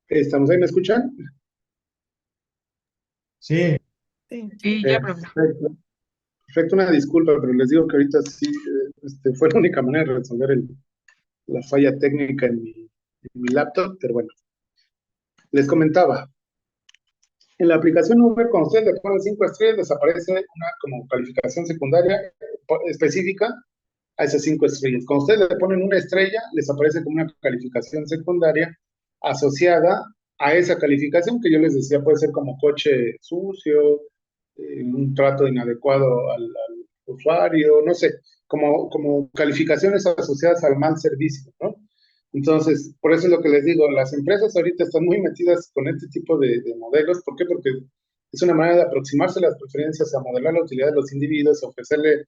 ¿Estamos ahí? ¿Me escuchan? Sí, Sí. Sí, ya, profesor. Perfecto. Perfecto, una disculpa, pero les digo que ahorita sí fue la única manera de resolver la falla técnica en mi laptop, pero bueno, les comentaba. En la aplicación Uber, cuando ustedes le ponen 5 estrellas, les aparece una como calificación secundaria específica a esas 5 estrellas. Cuando ustedes le ponen una estrella, les aparece como una calificación secundaria asociada a esa calificación que yo les decía, puede ser como coche sucio, un trato inadecuado al usuario, no sé, como calificaciones asociadas al mal servicio, ¿no? Entonces, por eso es lo que les digo, las empresas ahorita están muy metidas con este tipo de modelos. ¿Por qué? Porque es una manera de aproximarse a las preferencias, a modelar la utilidad de los individuos, a ofrecerle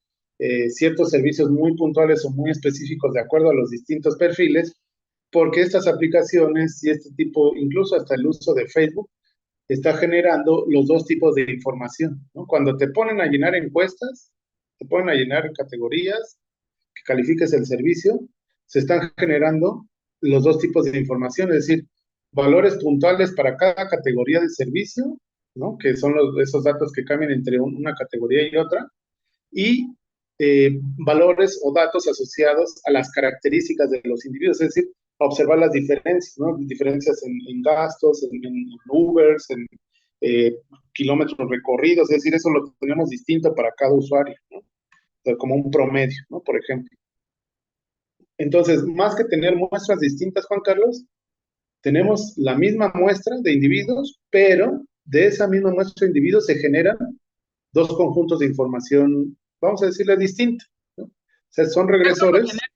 ciertos servicios muy puntuales o muy específicos de acuerdo a los distintos perfiles, porque estas aplicaciones y este tipo, incluso hasta el uso de Facebook, está generando los dos tipos de información, ¿no? Cuando te ponen a llenar encuestas, te ponen a llenar categorías, que califiques el servicio, se están generando los dos tipos de información, es decir, valores puntuales para cada categoría de servicio, ¿no? Que son esos datos que cambian entre una categoría y otra, y valores o datos asociados a las características de los individuos, es decir, observar las diferencias, ¿no? Diferencias en gastos, en Ubers, en eh, kilómetros recorridos, es decir, eso lo tenemos distinto para cada usuario, ¿no? O sea, como un promedio, ¿no? Por ejemplo. Entonces, más que tener muestras distintas, Juan Carlos, tenemos la misma muestra de individuos, pero de esa misma muestra de individuos se generan dos conjuntos de información, vamos a decirle, distinta, ¿no? O sea, son Es como regresores. tener,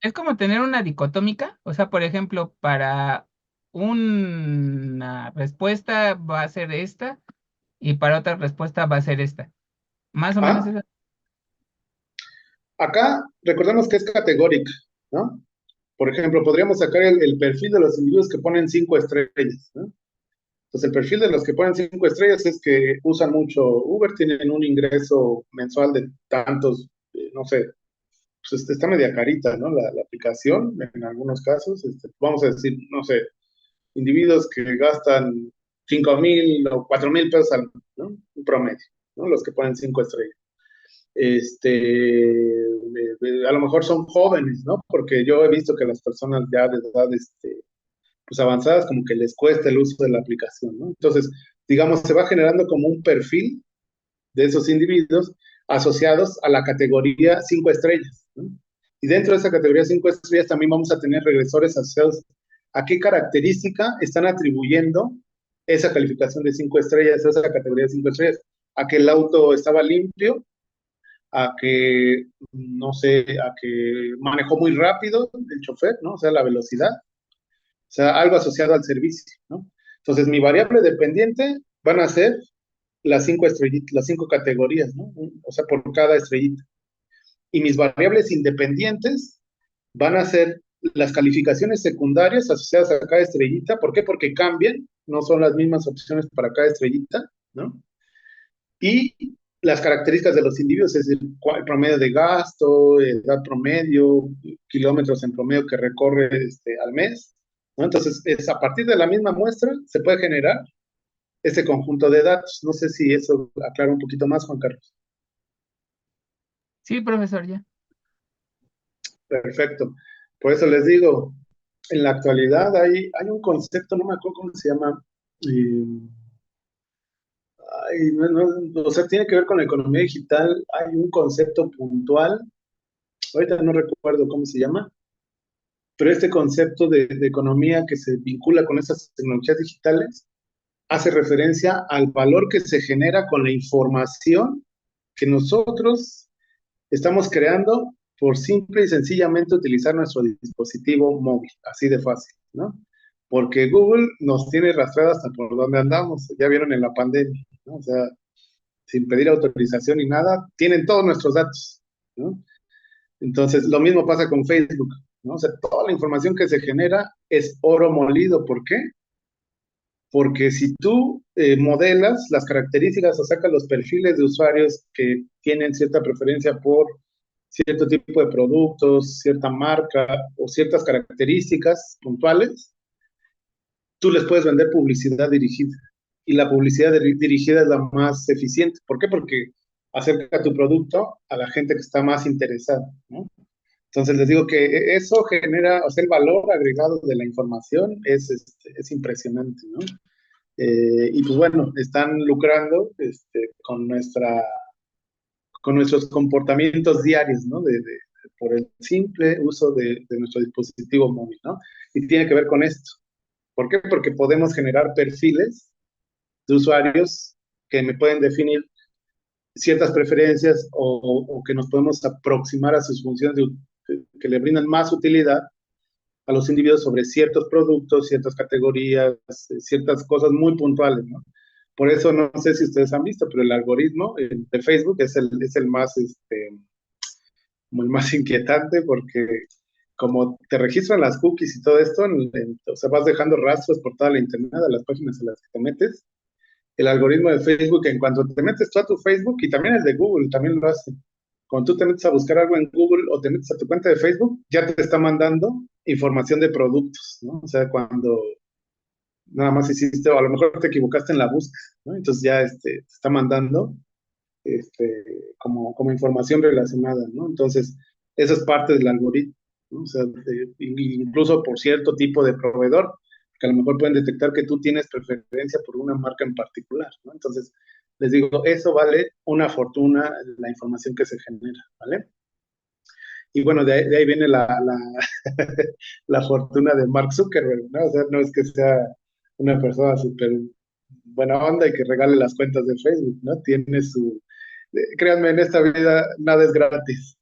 es como tener una dicotómica, o sea, por ejemplo, para una respuesta va a ser esta y para otra respuesta va a ser esta. Más o menos Ah, eso. acá recordemos que es categórica, ¿no? Por ejemplo, podríamos sacar el perfil de los individuos que ponen 5 estrellas, ¿no? Entonces, el perfil de los que ponen 5 estrellas es que usan mucho Uber, tienen un ingreso mensual de tantos, no sé, pues está media carita, ¿no? La aplicación, en algunos casos, vamos a decir, no sé, individuos que gastan 5,000 o 4,000 pesos al mes, ¿no? Un promedio, ¿no? Los que ponen 5 estrellas. A lo mejor son jóvenes, ¿no? Porque yo he visto que las personas ya de edad, pues avanzadas, como que les cuesta el uso de la aplicación, ¿no? Entonces, digamos, se va generando como un perfil de esos individuos asociados a la categoría 5 estrellas, ¿no? Y dentro de esa categoría 5 estrellas también vamos a tener regresores asociados a qué característica están atribuyendo esa calificación de 5 estrellas, esa categoría de 5 estrellas, a que el auto estaba limpio, a que, no sé, a que manejó muy rápido el chofer, ¿no? O sea, la velocidad, o sea, algo asociado al servicio, ¿no? Entonces, mi variable dependiente van a ser las 5 estrellitas, las 5 categorías, ¿no? O sea, por cada estrellita. Y mis variables independientes van a ser las calificaciones secundarias asociadas a cada estrellita. ¿Por qué? Porque cambian, no son las mismas opciones para cada estrellita, ¿no? Y las características de los individuos, es decir, el promedio de gasto, edad promedio, kilómetros en promedio que recorre al mes, ¿no? Entonces, a partir de la misma muestra se puede generar este conjunto de datos. No sé si eso aclara un poquito más, Juan Carlos. Sí, profesor, ya. Perfecto. Por eso les digo, en la actualidad hay un concepto, no me acuerdo cómo se llama, eh, o sea, tiene que ver con la economía digital. Hay un concepto puntual, ahorita no recuerdo cómo se llama, pero este concepto de economía que se vincula con esas tecnologías digitales hace referencia al valor que se genera con la información que nosotros estamos creando por simple y sencillamente utilizar nuestro dispositivo móvil, así de fácil, ¿no? Porque Google nos tiene rastreado hasta por donde andamos, ya vieron en la pandemia, ¿no? O sea, sin pedir autorización ni nada, tienen todos nuestros datos, ¿no? Entonces, lo mismo pasa con Facebook, ¿no? O sea, toda la información que se genera es oro molido. ¿Por qué? Porque si tú modelas las características o sacas los perfiles de usuarios que tienen cierta preferencia por cierto tipo de productos, cierta marca o ciertas características puntuales, tú les puedes vender publicidad dirigida. Y la publicidad dirigida es la más eficiente. ¿Por qué? Porque acerca tu producto a la gente que está más interesada, ¿no? Entonces les digo que eso genera, o sea, el valor agregado de la información es impresionante, ¿no? Y pues bueno, están lucrando con nuestros comportamientos diarios, ¿no? Por el simple uso de nuestro dispositivo móvil, ¿no? Y tiene que ver con esto. ¿Por qué? Porque podemos generar perfiles de usuarios que me pueden definir ciertas preferencias o que nos podemos aproximar a sus funciones que le brindan más utilidad a los individuos sobre ciertos productos, ciertas categorías, ciertas cosas muy puntuales, ¿no? Por eso no sé si ustedes han visto, pero el algoritmo de Facebook es el más, como el más inquietante, porque como te registran las cookies y todo esto, o sea, vas dejando rastros por toda la internet a las páginas en las que te metes. El algoritmo de Facebook, en cuanto te metes tú a tu Facebook, y también el de Google, también lo hace. Cuando tú te metes a buscar algo en Google o te metes a tu cuenta de Facebook, ya te está mandando información de productos, ¿no? O sea, cuando nada más hiciste, o a lo mejor te equivocaste en la búsqueda, ¿no? Entonces ya te está mandando como información relacionada, ¿no? Entonces, eso es parte del algoritmo, ¿no? O sea, incluso por cierto tipo de proveedor, que a lo mejor pueden detectar que tú tienes preferencia por una marca en particular, ¿no? Entonces, les digo, eso vale una fortuna la información que se genera, ¿vale? Y bueno, de ahí viene la fortuna de Mark Zuckerberg, ¿no? O sea, no es que sea una persona súper buena onda y que regale las cuentas de Facebook, ¿no? Tiene créanme, en esta vida nada es gratis.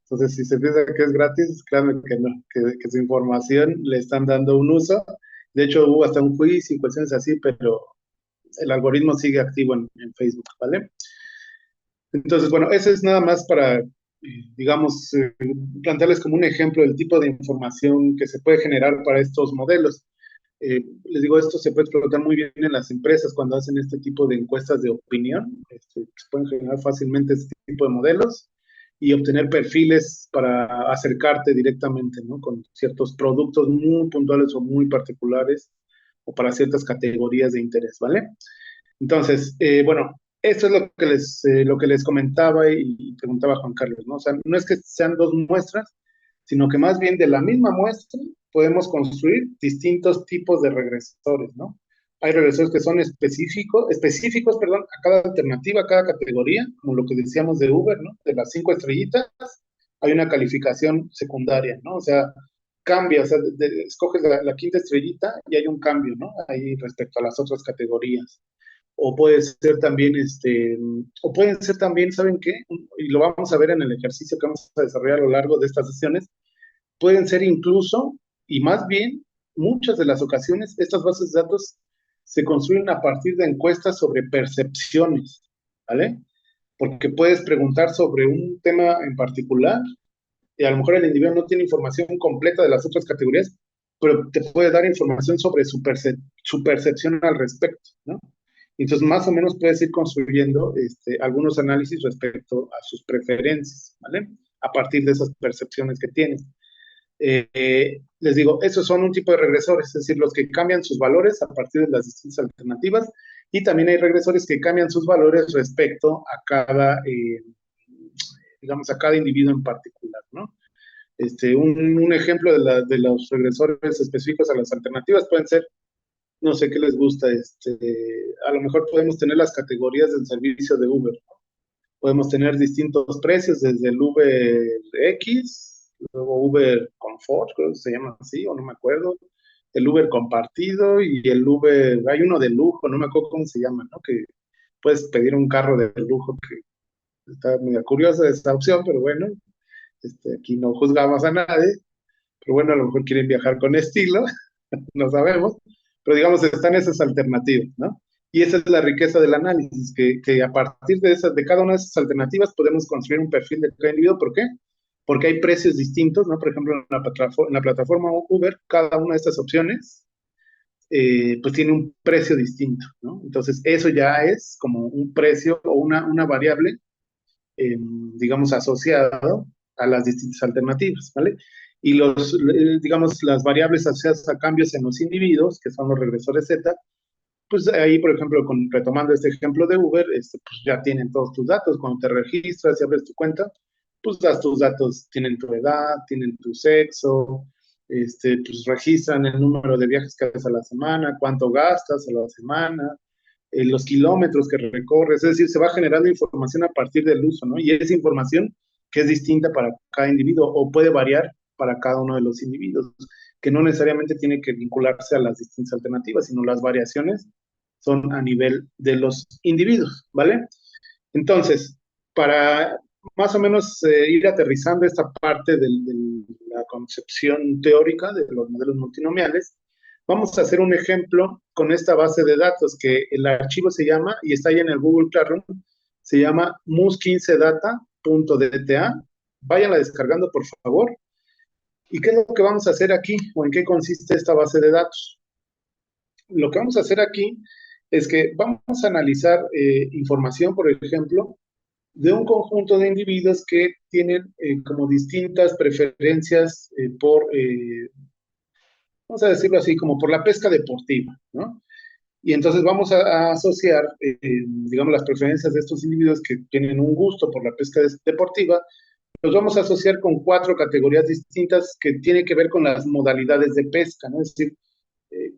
Entonces, si se piensa que es gratis, créanme que no, que su información le están dando un uso. De hecho, hubo hasta un juicio y cuestiones así, pero el algoritmo sigue activo en Facebook, ¿vale? Entonces, bueno, eso es nada más para, digamos, plantearles como un ejemplo del tipo de información que se puede generar para estos modelos. Les digo, esto se puede explotar muy bien en las empresas cuando hacen este tipo de encuestas de opinión. Se pueden generar fácilmente este tipo de modelos y obtener perfiles para acercarte directamente, ¿no? Con ciertos productos muy puntuales o muy particulares o para ciertas categorías de interés, ¿vale? Entonces, bueno, esto es lo que les comentaba y preguntaba Juan Carlos, ¿no? O sea, no es que sean dos muestras, sino que más bien de la misma muestra podemos construir distintos tipos de regresores, ¿no? Hay regresores que son específicos, perdón, a cada alternativa, a cada categoría, como lo que decíamos de Uber, ¿no? De las 5 estrellitas, hay una calificación secundaria, ¿no? O sea, cambia, o sea, escoges la quinta estrellita y hay un cambio, ¿no? Ahí respecto a las otras categorías. O puede ser también, o pueden ser también, ¿saben qué? Y lo vamos a ver en el ejercicio que vamos a desarrollar a lo largo de estas sesiones, pueden ser incluso, y más bien, muchas de las ocasiones, estas bases de datos se construyen a partir de encuestas sobre percepciones, ¿vale? Porque puedes preguntar sobre un tema en particular y a lo mejor el individuo no tiene información completa de las otras categorías, pero te puede dar información sobre su percepción al respecto, ¿no? Entonces, más o menos puedes ir construyendo algunos análisis respecto a sus preferencias, ¿vale? A partir de esas percepciones que tienes. Les digo, esos son un tipo de regresores, es decir, los que cambian sus valores a partir de las distintas alternativas, y también hay regresores que cambian sus valores respecto a cada, digamos, a cada individuo en particular, ¿no? Un ejemplo de los regresores específicos a las alternativas pueden ser, no sé qué les gusta, a lo mejor podemos tener las categorías del servicio de Uber, ¿no? Podemos tener distintos precios, desde el Uber X, luego Uber Comfort, creo que se llama así, o no me acuerdo, el Uber compartido y el Uber, hay uno de lujo, no me acuerdo cómo se llama, ¿no? Que puedes pedir un carro de lujo, que está medio curiosa esta opción, pero bueno, aquí no juzgamos a nadie, pero bueno, a lo mejor quieren viajar con estilo, no sabemos, pero digamos, están esas alternativas, ¿no? Y esa es la riqueza del análisis, que a partir de cada una de esas alternativas podemos construir un perfil de cada individuo. ¿Por qué? Porque hay precios distintos, ¿no? Por ejemplo, en la plataforma Uber, cada una de estas opciones, pues tiene un precio distinto, ¿no? Entonces, eso ya es como un precio o una variable, digamos, asociado a las distintas alternativas, ¿vale? Y digamos, las variables asociadas a cambios en los individuos, que son los regresores Z, pues ahí, por ejemplo, retomando este ejemplo de Uber, pues ya tienen todos tus datos. Cuando te registras y abres tu cuenta, pues das tus datos, tienen tu edad, tienen tu sexo, pues registran el número de viajes que haces a la semana, cuánto gastas a la semana, los kilómetros que recorres, es decir, se va generando información a partir del uso, ¿no? Y esa información que es distinta para cada individuo o puede variar para cada uno de los individuos, que no necesariamente tiene que vincularse a las distintas alternativas, sino las variaciones son a nivel de los individuos, ¿vale? Entonces, para más o menos ir aterrizando esta parte de la concepción teórica de los modelos multinomiales, vamos a hacer un ejemplo con esta base de datos que el archivo se llama, y está ahí en el Google Classroom, se llama mus15data.dta. Váyanla descargando, por favor. ¿Y qué es lo que vamos a hacer aquí? ¿O en qué consiste esta base de datos? Lo que vamos a hacer aquí es que vamos a analizar información, por ejemplo, de un conjunto de individuos que tienen como distintas preferencias vamos a decirlo así, como por la pesca deportiva, ¿no? Y entonces vamos a asociar, digamos, las preferencias de estos individuos que tienen un gusto por la pesca deportiva, los vamos a asociar con 4 categorías distintas que tienen que ver con las modalidades de pesca, ¿no? Es decir, eh,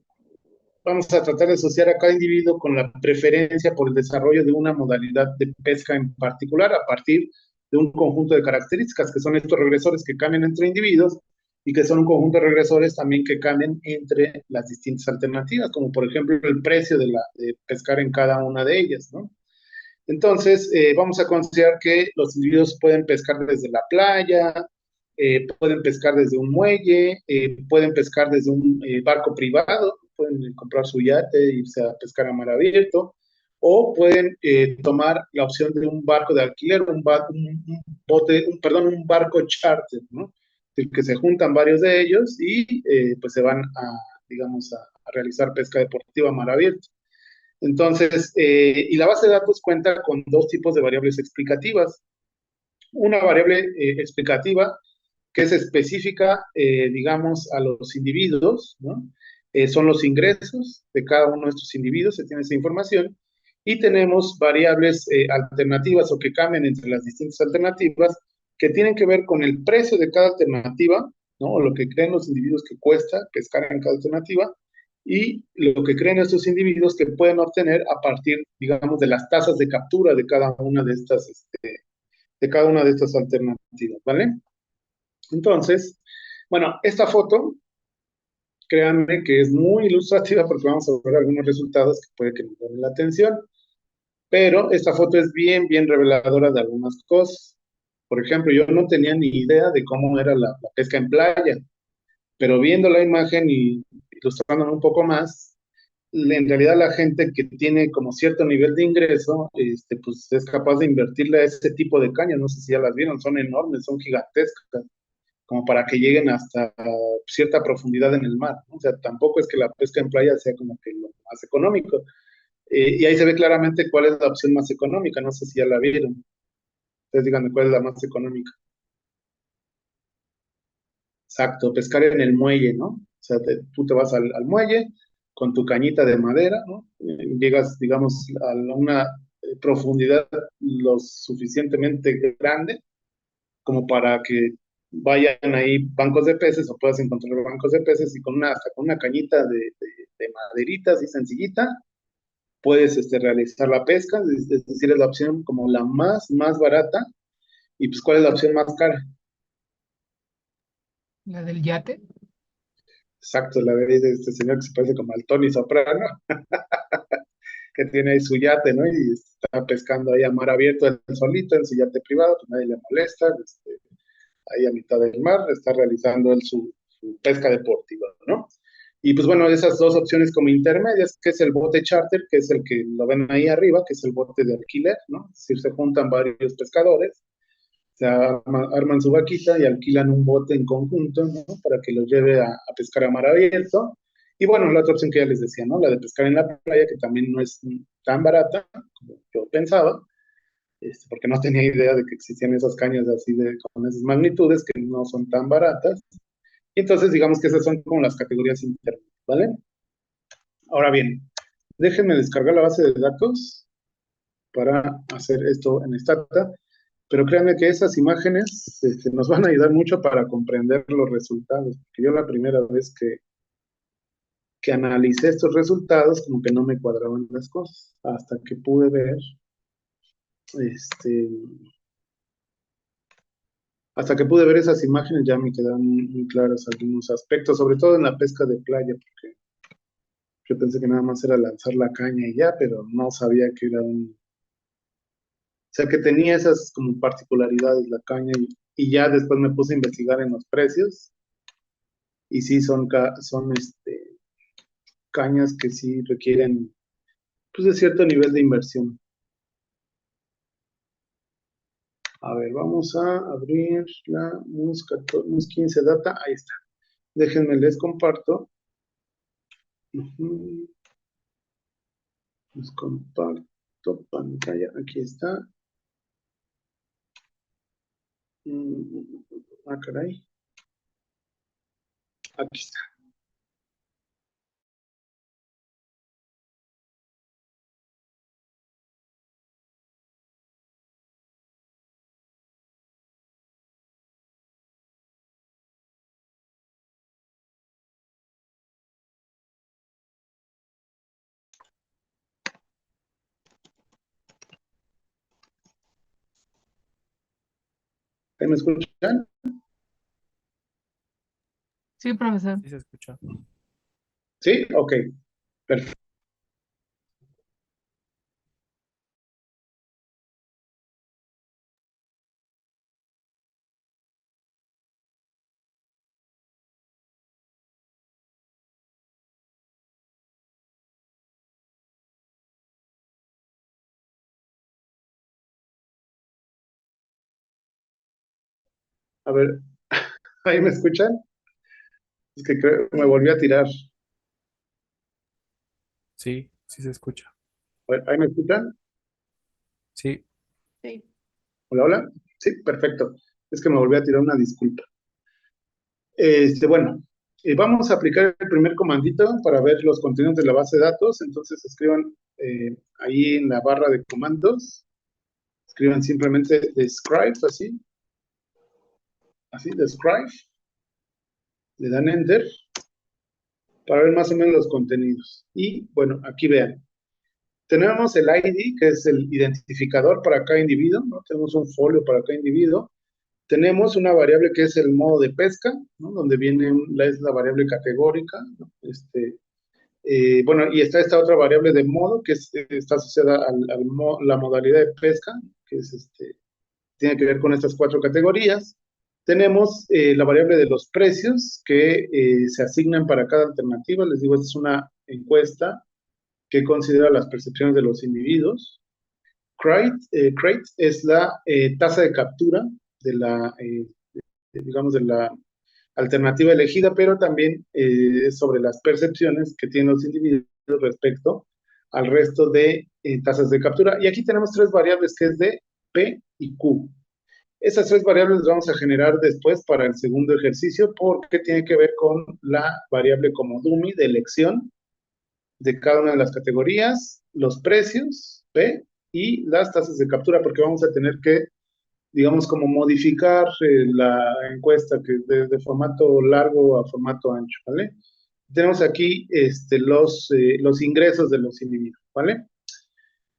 vamos a tratar de asociar a cada individuo con la preferencia por el desarrollo de una modalidad de pesca en particular a partir de un conjunto de características que son estos regresores que cambian entre individuos y que son un conjunto de regresores también que cambian entre las distintas alternativas, como por ejemplo el precio de pescar en cada una de ellas, ¿no? Entonces, vamos a considerar que los individuos pueden pescar desde la playa, pueden pescar desde un muelle, pueden pescar desde un barco privado, pueden comprar su yate e irse a pescar a mar abierto, o pueden tomar la opción de un barco de alquiler, un barco charter, ¿no? El que se juntan varios de ellos y pues se van digamos, a realizar pesca deportiva a mar abierto. Entonces, y la base de datos cuenta con 2 tipos de variables explicativas. una variable explicativa que es específica, digamos, a los individuos, ¿no? Son los ingresos de cada uno de estos individuos, se tiene esa información, y tenemos variables alternativas o que cambian entre las distintas alternativas que tienen que ver con el precio de cada alternativa, ¿no? O lo que creen los individuos que cuesta pescar en cada alternativa, y lo que creen estos individuos que pueden obtener a partir, digamos, de las tasas de captura de cada una de estas, de cada una de estas alternativas, ¿vale? Entonces, bueno, esta foto, créanme que es muy ilustrativa porque vamos a ver algunos resultados que puede que nos llamen la atención, pero esta foto es bien, bien reveladora de algunas cosas. Por ejemplo, yo no tenía ni idea de cómo era la pesca en playa, pero viendo la imagen y ilustrándome un poco más, en realidad la gente que tiene como cierto nivel de ingreso, pues es capaz de invertirle a ese tipo de cañas. No sé si ya las vieron, son enormes, son gigantescas, como para que lleguen hasta cierta profundidad en el mar, ¿no? O sea, tampoco es que la pesca en playa sea como que lo más económico. Y ahí se ve claramente cuál es la opción más económica, no sé si ya la vieron. Ustedes díganme cuál es la más económica. Exacto, pescar en el muelle, ¿no? O sea, tú te vas al muelle con tu cañita de madera, ¿no? Llegas, digamos, a una profundidad lo suficientemente grande como para que vayan ahí bancos de peces o puedas encontrar bancos de peces y con hasta con una cañita de maderita así sencillita, puedes realizar la pesca, es decir, es la opción como la más barata. Y pues, ¿cuál es la opción más cara? La del yate. Exacto, la de este señor que se parece como al Tony Soprano, que tiene ahí su yate, ¿no? Y está pescando ahí a mar abierto, él solito, en su yate privado, pues nadie le molesta, ahí a mitad del mar, está realizando él su pesca deportiva, ¿no? Y pues bueno, esas dos opciones como intermedias, que es el bote charter, que es el que lo ven ahí arriba, que es el bote de alquiler, ¿no? Es decir, se juntan varios pescadores, se arman su vaquita y alquilan un bote en conjunto, ¿no? Para que los lleve a pescar a mar abierto. Y bueno, la otra opción que ya les decía, ¿no? La de pescar en la playa, que también no es tan barata como yo pensaba, porque no tenía idea de que existían esas cañas así con esas magnitudes que no son tan baratas. Y entonces, digamos que esas son como las categorías internas, ¿vale? Ahora bien, déjenme descargar la base de datos para hacer esto en Stata, pero créanme que esas imágenes nos van a ayudar mucho para comprender los resultados, porque yo la primera vez que analicé estos resultados, como que no me cuadraban las cosas, hasta que pude ver, este, hasta que pude ver esas imágenes ya me quedaron muy claros algunos aspectos, sobre todo en la pesca de playa, porque yo pensé que nada más era lanzar la caña y ya, pero no sabía que era o sea, que tenía esas como particularidades la caña y ya después me puse a investigar en los precios y sí son cañas que sí requieren pues de cierto nivel de inversión. A ver, vamos a abrir la MUS 15 Data, ahí está. Déjenme les comparto. Les comparto pantalla, aquí está. Caray, aquí está. ¿Ahí me escuchan? Sí, profesor. Sí se escucha. Sí, ok, perfecto. A ver, ¿ahí me escuchan? Es que creo que me volví a tirar. Sí, sí se escucha. A ver, ¿ahí me escuchan? Sí, Sí. Hola, hola. Sí, perfecto. Es que me volví a tirar una disculpa. Bueno, vamos a aplicar el primer comandito para ver los contenidos de la base de datos. Entonces escriban ahí en la barra de comandos, escriban simplemente describe, así, describe, le dan enter para ver más o menos los contenidos. Y bueno, aquí vean. Tenemos el ID, que es el identificador para cada individuo, ¿no? Tenemos un folio para cada individuo. Tenemos una variable que es el modo de pesca, ¿no? Donde viene es la variable categórica, ¿no? Bueno, y está esta otra variable de modo que está asociada la modalidad de pesca, que es tiene que ver con estas cuatro categorías. Tenemos la variable de los precios que se asignan para cada alternativa. Les digo, esta es una encuesta que considera las percepciones de los individuos. Crate es la tasa de captura de digamos, de la alternativa elegida, pero también sobre las percepciones que tienen los individuos respecto al resto de tasas de captura. Y aquí tenemos tres variables que es de P y Q. Esas tres variables las vamos a generar después para el segundo ejercicio porque tiene que ver con la variable como dummy de elección de cada una de las categorías, los precios, P, y las tasas de captura, porque vamos a tener que, digamos, como modificar la encuesta que de formato largo a formato ancho, ¿vale? Tenemos aquí los ingresos de los individuos, ¿vale?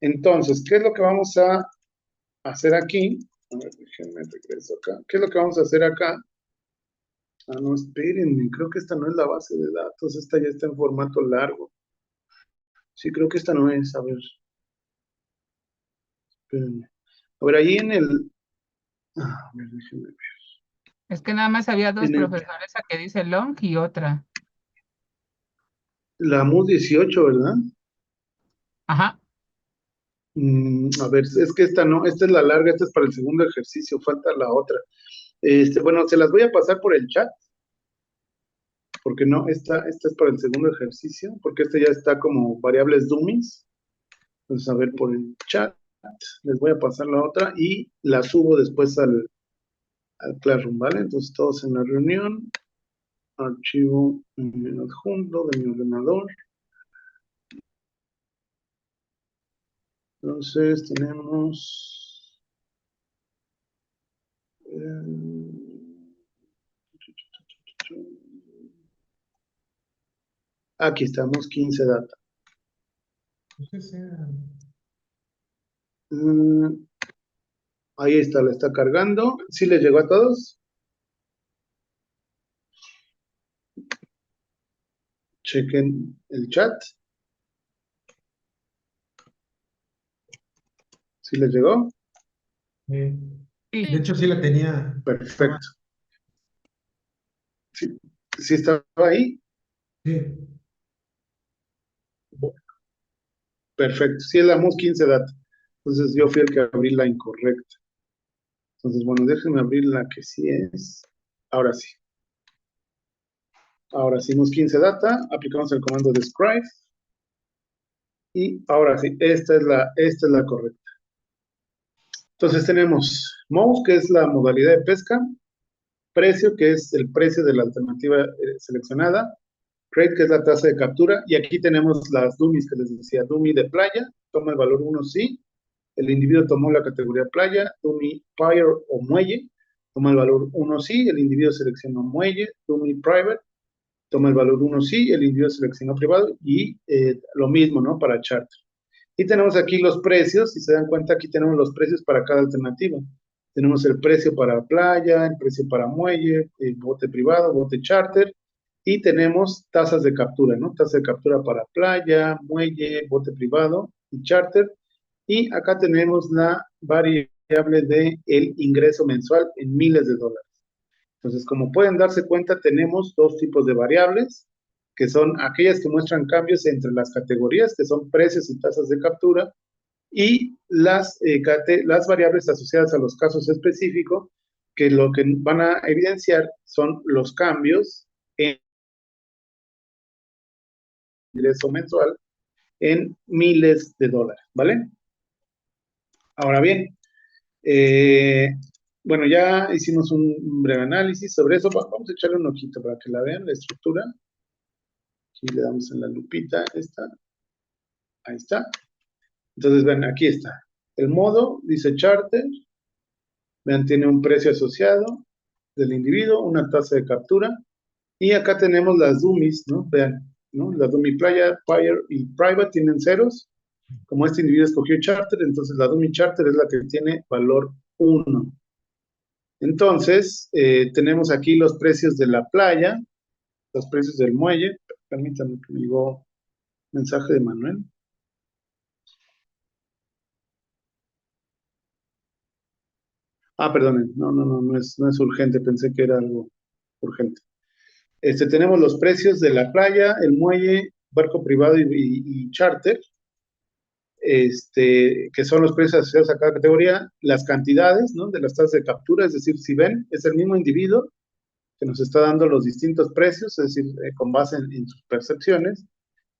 Entonces, ¿qué es lo que vamos a hacer aquí? A ver, déjenme regreso acá. ¿Qué es lo que vamos a hacer acá? Ah, no, espérenme, creo que esta no es la base de datos, esta ya está en formato largo. Sí, creo que esta no es, a ver, espérenme. A ver, ahí en el... A ver, déjenme ver. Es que nada más había dos En el, profesores, esa que dice long y otra. la MUS 18, ¿verdad? Ajá. A ver, es que esta no, esta es la larga, esta es para el segundo ejercicio, falta la otra. Bueno, se las voy a pasar por el chat, porque no, esta es para el segundo ejercicio, porque este ya está como variables dummies. Entonces, a ver, por el chat, les voy a pasar la otra y la subo después al Classroom, ¿vale? Entonces, todos en la reunión, archivo adjunto de mi ordenador. Entonces, tenemos... aquí estamos, 15 data. Mm, ahí está, la está cargando. ¿Sí les llegó a todos? Chequen el chat. ¿Sí les llegó? De Sí. hecho, sí la tenía. Perfecto. ¿Sí, sí estaba ahí? Sí. Perfecto. Sí, es la MUS 15 data. Entonces yo fui el que abrí la incorrecta. Entonces, bueno, déjenme abrir la que sí es. Ahora sí. Ahora sí, MUS 15 data. Aplicamos el comando describe. Y ahora sí, esta es la correcta. Entonces tenemos MOUS, que es la modalidad de pesca. Precio, que es el precio de la alternativa seleccionada. Crate, que es la tasa de captura. Y aquí tenemos las dummies que les decía. Dummy de playa, toma el valor 1 sí. El individuo tomó la categoría playa. Dummy Pier o muelle, toma el valor 1 sí. El individuo seleccionó muelle. Dummy Private, toma el valor 1 sí. El individuo seleccionó privado. Y lo mismo, ¿no? Para charter. Y tenemos aquí los precios. Si se dan cuenta, aquí tenemos los precios para cada alternativa. Tenemos el precio para playa, el precio para muelle, el bote privado, bote charter, y tenemos tasas de captura, ¿no? Tasa de captura para playa, muelle, bote privado y charter. Y acá tenemos la variable de el ingreso mensual en miles de dólares. Entonces, como pueden darse cuenta, tenemos dos tipos de variables, que son aquellas que muestran cambios entre las categorías, que son precios y tasas de captura, y las variables asociadas a los casos específicos, que lo que van a evidenciar son los cambios en ingreso mensual en miles de dólares, ¿vale? Ahora bien, bueno, ya hicimos un breve análisis sobre eso. Vamos a echarle un ojito para que la vean, la estructura. Aquí le damos en la lupita esta. Ahí está. Entonces, ven, aquí está. El modo dice charter. Vean, tiene un precio asociado del individuo, una tasa de captura. Y acá tenemos las dummies, ¿no? Vean, ¿no? La dummy player, fire y private tienen ceros. Como este individuo escogió charter, entonces la dummy charter es la que tiene valor 1. Entonces, tenemos aquí los precios de la playa, los precios del muelle. Permítanme que me llegó mensaje de Manuel. Ah, perdón, no es urgente, pensé que era algo urgente. Tenemos los precios de la playa, el muelle, barco privado y charter, que son los precios asociados a cada categoría, las cantidades, ¿no? De las tasas de captura, es decir, si ven, es el mismo individuo que nos está dando los distintos precios, es decir, con base en sus percepciones,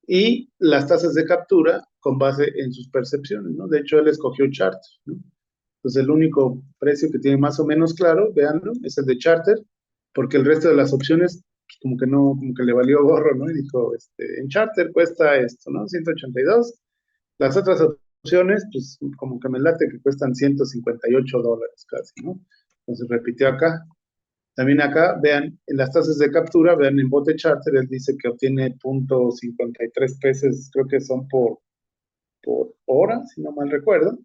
y las tasas de captura con base en sus percepciones, ¿no? De hecho, él escogió charter, ¿no? Entonces, el único precio que tiene más o menos claro, véanlo, es el de charter, porque el resto de las opciones, pues, como que no, como que le valió gorro, ¿no? Y dijo, en charter cuesta esto, ¿no? 182. Las otras opciones, pues, como que me late que cuestan $158 casi, ¿no? Entonces, repitió acá. También acá, vean, en las tasas de captura, vean en bote charter, él dice que obtiene .53 pesos, creo que son por hora, si no mal recuerdo.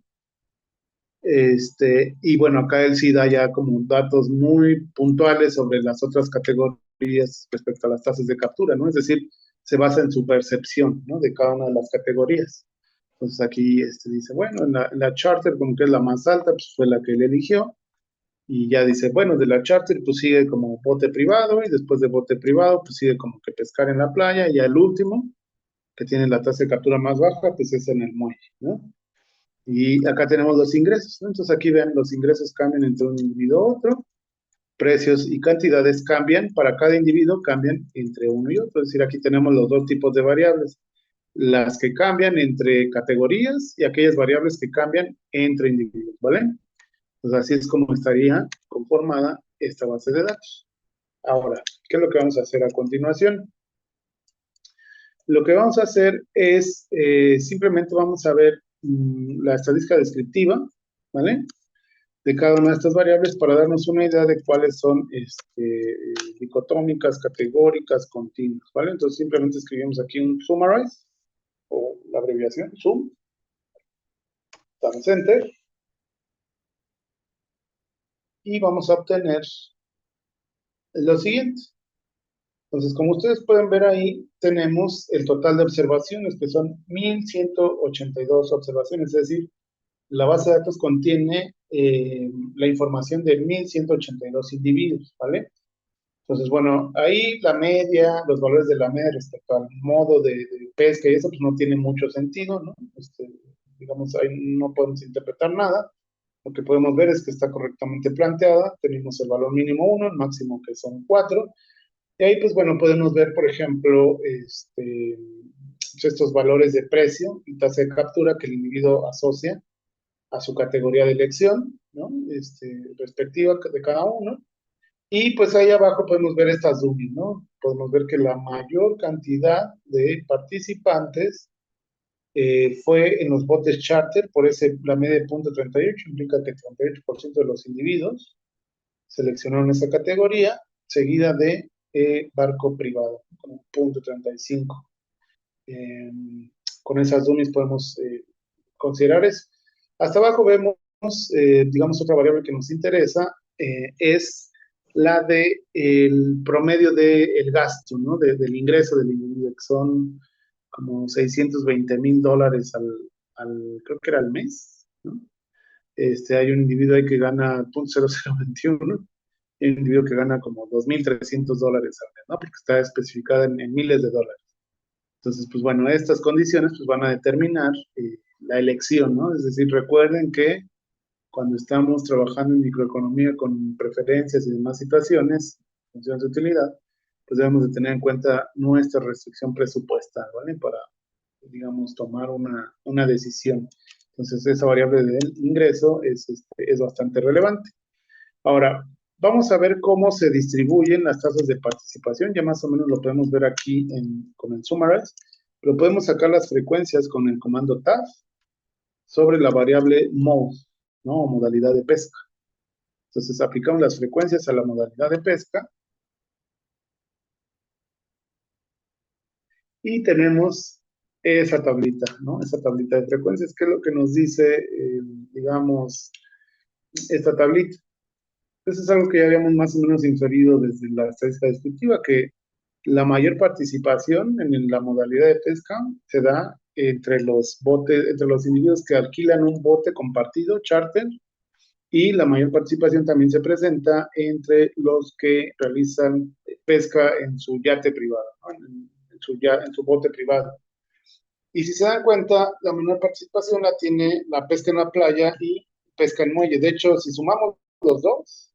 Y bueno, acá él sí da ya como datos muy puntuales sobre las otras categorías respecto a las tasas de captura, ¿no? Es decir, se basa en su percepción, ¿no? De cada una de las categorías. Entonces aquí dice, bueno, en la charter, como que es la más alta, pues fue la que él eligió. Y ya dice, bueno, de la charter, pues sigue como bote privado, y después de bote privado, pues sigue como que pescar en la playa, y ya el último, que tiene la tasa de captura más baja, pues es en el muelle, ¿no? Y acá tenemos los ingresos, ¿no? Entonces aquí ven, los ingresos cambian entre un individuo y otro, precios y cantidades cambian, para cada individuo cambian entre uno y otro, es decir, aquí tenemos los dos tipos de variables, las que cambian entre categorías y aquellas variables que cambian entre individuos, ¿vale? Pues así es como estaría conformada esta base de datos. Ahora, ¿qué es lo que vamos a hacer a continuación? Lo que vamos a hacer es, simplemente vamos a ver la estadística descriptiva, ¿vale? De cada una de estas variables para darnos una idea de cuáles son dicotómicas, categóricas, continuas, ¿vale? Entonces simplemente escribimos aquí un summarize, o la abreviación, sum, damos enter, y vamos a obtener lo siguiente. Entonces, como ustedes pueden ver ahí, tenemos el total de observaciones, que son 1182 observaciones, es decir, la base de datos contiene la información de 1182 individuos, ¿vale? Entonces, bueno, ahí la media, los valores de la media respecto al modo de pesca y eso, pues no tiene mucho sentido, ¿no? Digamos, ahí no podemos interpretar nada. Lo que podemos ver es que está correctamente planteada. Tenemos el valor mínimo 1, el máximo que son 4. Y ahí, pues bueno, podemos ver, por ejemplo, estos valores de precio y tasa de captura que el individuo asocia a su categoría de elección, ¿no? Respectiva de cada uno. Y pues ahí abajo podemos ver estas dummies, ¿no? Podemos ver que la mayor cantidad de participantes fue en los botes charter, por la media de .38, implica que 38% de los individuos seleccionaron esa categoría, seguida de barco privado, con .35. Con esas dummies podemos considerar eso. Hasta abajo vemos, digamos, otra variable que nos interesa, es la de el promedio del gasto, ¿no? Del ingreso del individuo, que son como $620,000 creo que era al mes, ¿no? Hay un individuo ahí que gana .0021, y un individuo que gana como $2,300 al mes, ¿no? Porque está especificada en miles de dólares. Entonces, pues bueno, estas condiciones pues van a determinar la elección, ¿no? Es decir, recuerden que cuando estamos trabajando en microeconomía con preferencias y demás situaciones, funciones de utilidad, pues debemos de tener en cuenta nuestra restricción presupuestal, ¿vale? Para, digamos, tomar una decisión. Entonces, esa variable del ingreso es bastante relevante. Ahora, vamos a ver cómo se distribuyen las tasas de participación. Ya más o menos lo podemos ver aquí con el Summarize, pero podemos sacar las frecuencias con el comando TAF sobre la variable mode, ¿no? O modalidad de pesca. Entonces aplicamos las frecuencias a la modalidad de pesca y tenemos esa tablita, ¿no? Esa tablita de frecuencias, que es lo que nos dice, digamos, esta tablita. Eso es algo que ya habíamos más o menos inferido desde la estadística descriptiva, que la mayor participación en la modalidad de pesca se da entre los botes, entre los individuos que alquilan un bote compartido, charter, y la mayor participación también se presenta entre los que realizan pesca en su yate privado, ¿no? En su bote privado. Y si se dan cuenta, la menor participación la tiene la pesca en la playa y pesca en muelle. De hecho, si sumamos los dos,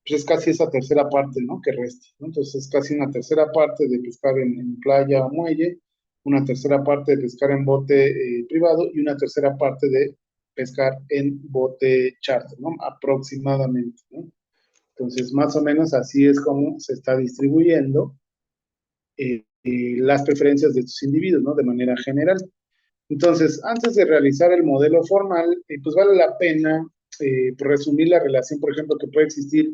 pues es casi esa tercera parte, ¿no? Que resta, ¿no? Entonces es casi una tercera parte de pescar en playa o muelle, una tercera parte de pescar en bote privado y una tercera parte de pescar en bote charter, ¿no? Aproximadamente, ¿no? Entonces, más o menos así es como se está distribuyendo las preferencias de estos individuos, ¿no? De manera general. Entonces, antes de realizar el modelo formal, pues vale la pena resumir la relación, por ejemplo, que puede existir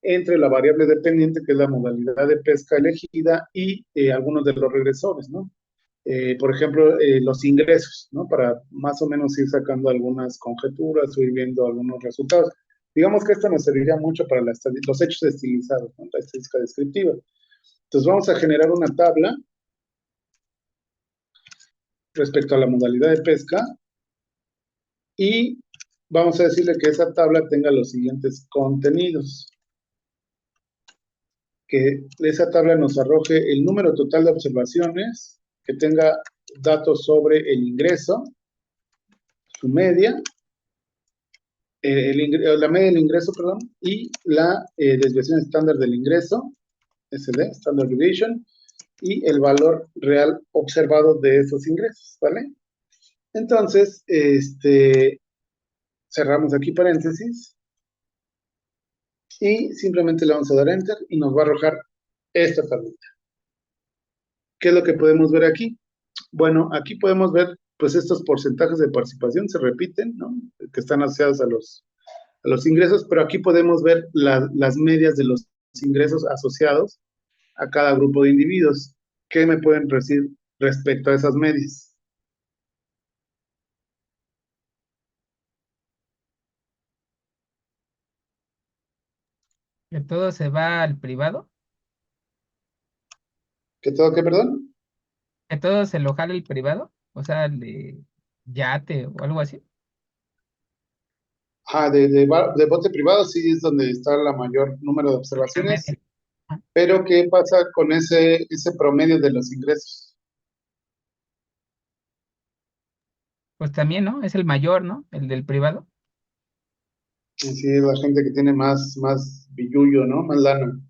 entre la variable dependiente, que es la modalidad de pesca elegida, y algunos de los regresores, ¿no? Por ejemplo, los ingresos, ¿no? Para más o menos ir sacando algunas conjeturas o ir viendo algunos resultados. Digamos que esto nos serviría mucho para los hechos estilizados, ¿no? La estadística descriptiva. Entonces vamos a generar una tabla respecto a la modalidad de pesca y vamos a decirle que esa tabla tenga los siguientes contenidos. Que esa tabla nos arroje el número total de observaciones, que tenga datos sobre el ingreso, su media, la media del ingreso, perdón, y la desviación estándar del ingreso, SD, Standard Deviation, y el valor real observado de esos ingresos, ¿vale? Entonces, cerramos aquí paréntesis y simplemente le vamos a dar Enter y nos va a arrojar esta tablita. ¿Qué es lo que podemos ver aquí? Bueno, aquí podemos ver, pues estos porcentajes de participación se repiten, ¿no? Que están asociados a los ingresos, pero aquí podemos ver las medias de los ingresos asociados a cada grupo de individuos. ¿Qué me pueden decir respecto a esas medias? Que todo se va al privado, ¿Qué todo qué, perdón? que todo se lo jala el privado, o sea, el de yate o algo así. Ah, de bote privado sí es donde está la mayor número de La observaciones, media. Ah, pero ¿qué pasa con ese promedio de los ingresos? pues también, ¿no? Es el mayor, ¿no? El del privado. Sí, sí, es la gente que tiene más billullo, ¿no? Más lana.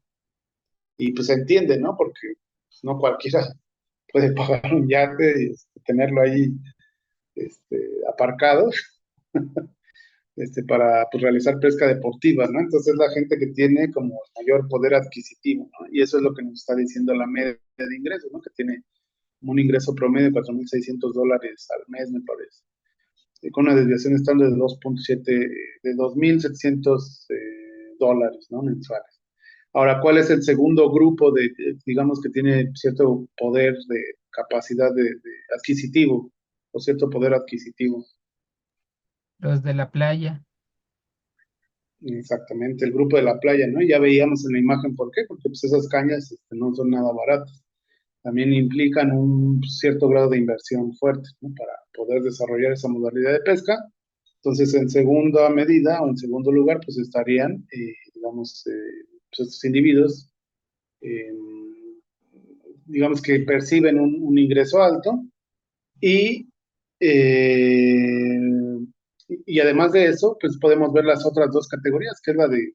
Y pues se entiende, ¿no? Porque pues, no cualquiera puede pagar un yate y tenerlo ahí aparcado para pues, realizar pesca deportiva, ¿no? Entonces la gente que tiene como mayor poder adquisitivo, ¿no? Y eso es lo que nos está diciendo la media de ingresos, ¿no? Que tiene un ingreso promedio de $4,600 al mes, me parece, con una desviación estándar de 2.7, de $2,700, ¿no? Mensuales. Ahora, ¿cuál es el segundo grupo digamos, que tiene cierto poder de capacidad de adquisitivo o cierto poder adquisitivo? Los de la playa. Exactamente, el grupo de la playa, ¿no? Ya veíamos en la imagen por qué, porque pues esas cañas no son nada baratas. También implican un cierto grado de inversión fuerte, ¿no? Para poder desarrollar esa modalidad de pesca. Entonces, en segunda medida o en segundo lugar, pues estarían, digamos, pues estos individuos, eh, digamos que perciben un ingreso alto y, eh, y además de eso, pues podemos ver las otras dos categorías, que es la de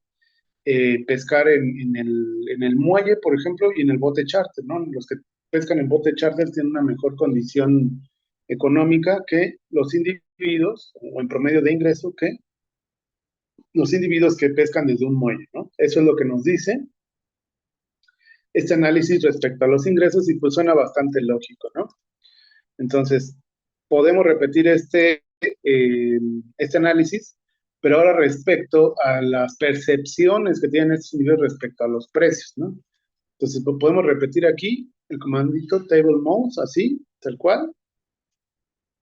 pescar en el muelle, por ejemplo, y en el bote charter, ¿no? Los que pescan en bote charter tienen una mejor condición económica que los individuos, o en promedio de ingreso, que los individuos que pescan desde un muelle, ¿no? Eso es lo que nos dice este análisis respecto a los ingresos y pues suena bastante lógico, ¿no? Entonces, podemos repetir este análisis, pero ahora respecto a las percepciones que tienen estos individuos respecto a los precios, ¿no? Entonces, lo podemos repetir aquí, el comandito table mouse, así, tal cual,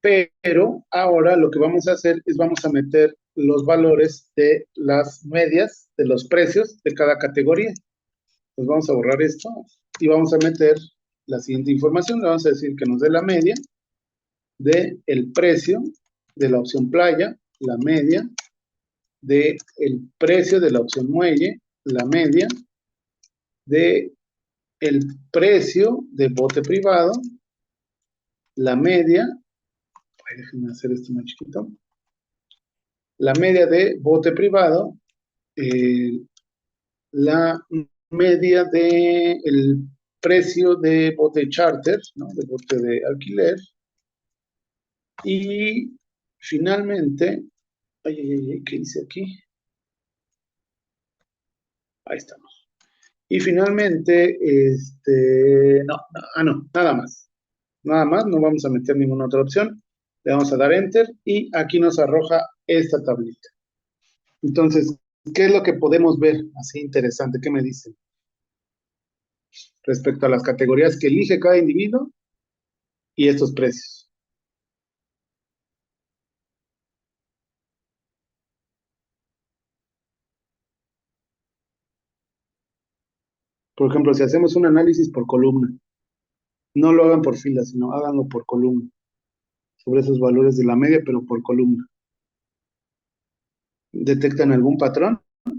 pero ahora lo que vamos a hacer es vamos a meter los valores de las medias de los precios de cada categoría. Entonces vamos a borrar esto y vamos a meter la siguiente información. Le vamos a decir que nos dé la media del precio de la opción playa, la media del precio de la opción muelle, la media del precio de bote privado, la media, déjenme hacer esto más chiquito, la media de bote privado, la media del precio de bote charter, ¿no? De bote de alquiler, y finalmente, ¿qué hice aquí? Ahí estamos. Y finalmente, no, nada más. Nada más, no vamos a meter ninguna otra opción. Le vamos a dar Enter y aquí nos arroja esta tablita. Entonces, ¿qué es lo que podemos ver? Así interesante, ¿qué me dicen? Respecto a las categorías que elige cada individuo y estos precios. Por ejemplo, si hacemos un análisis por columna, no lo hagan por fila, sino háganlo por columna, sobre esos valores de la media, pero por columna. ¿Detectan algún patrón? O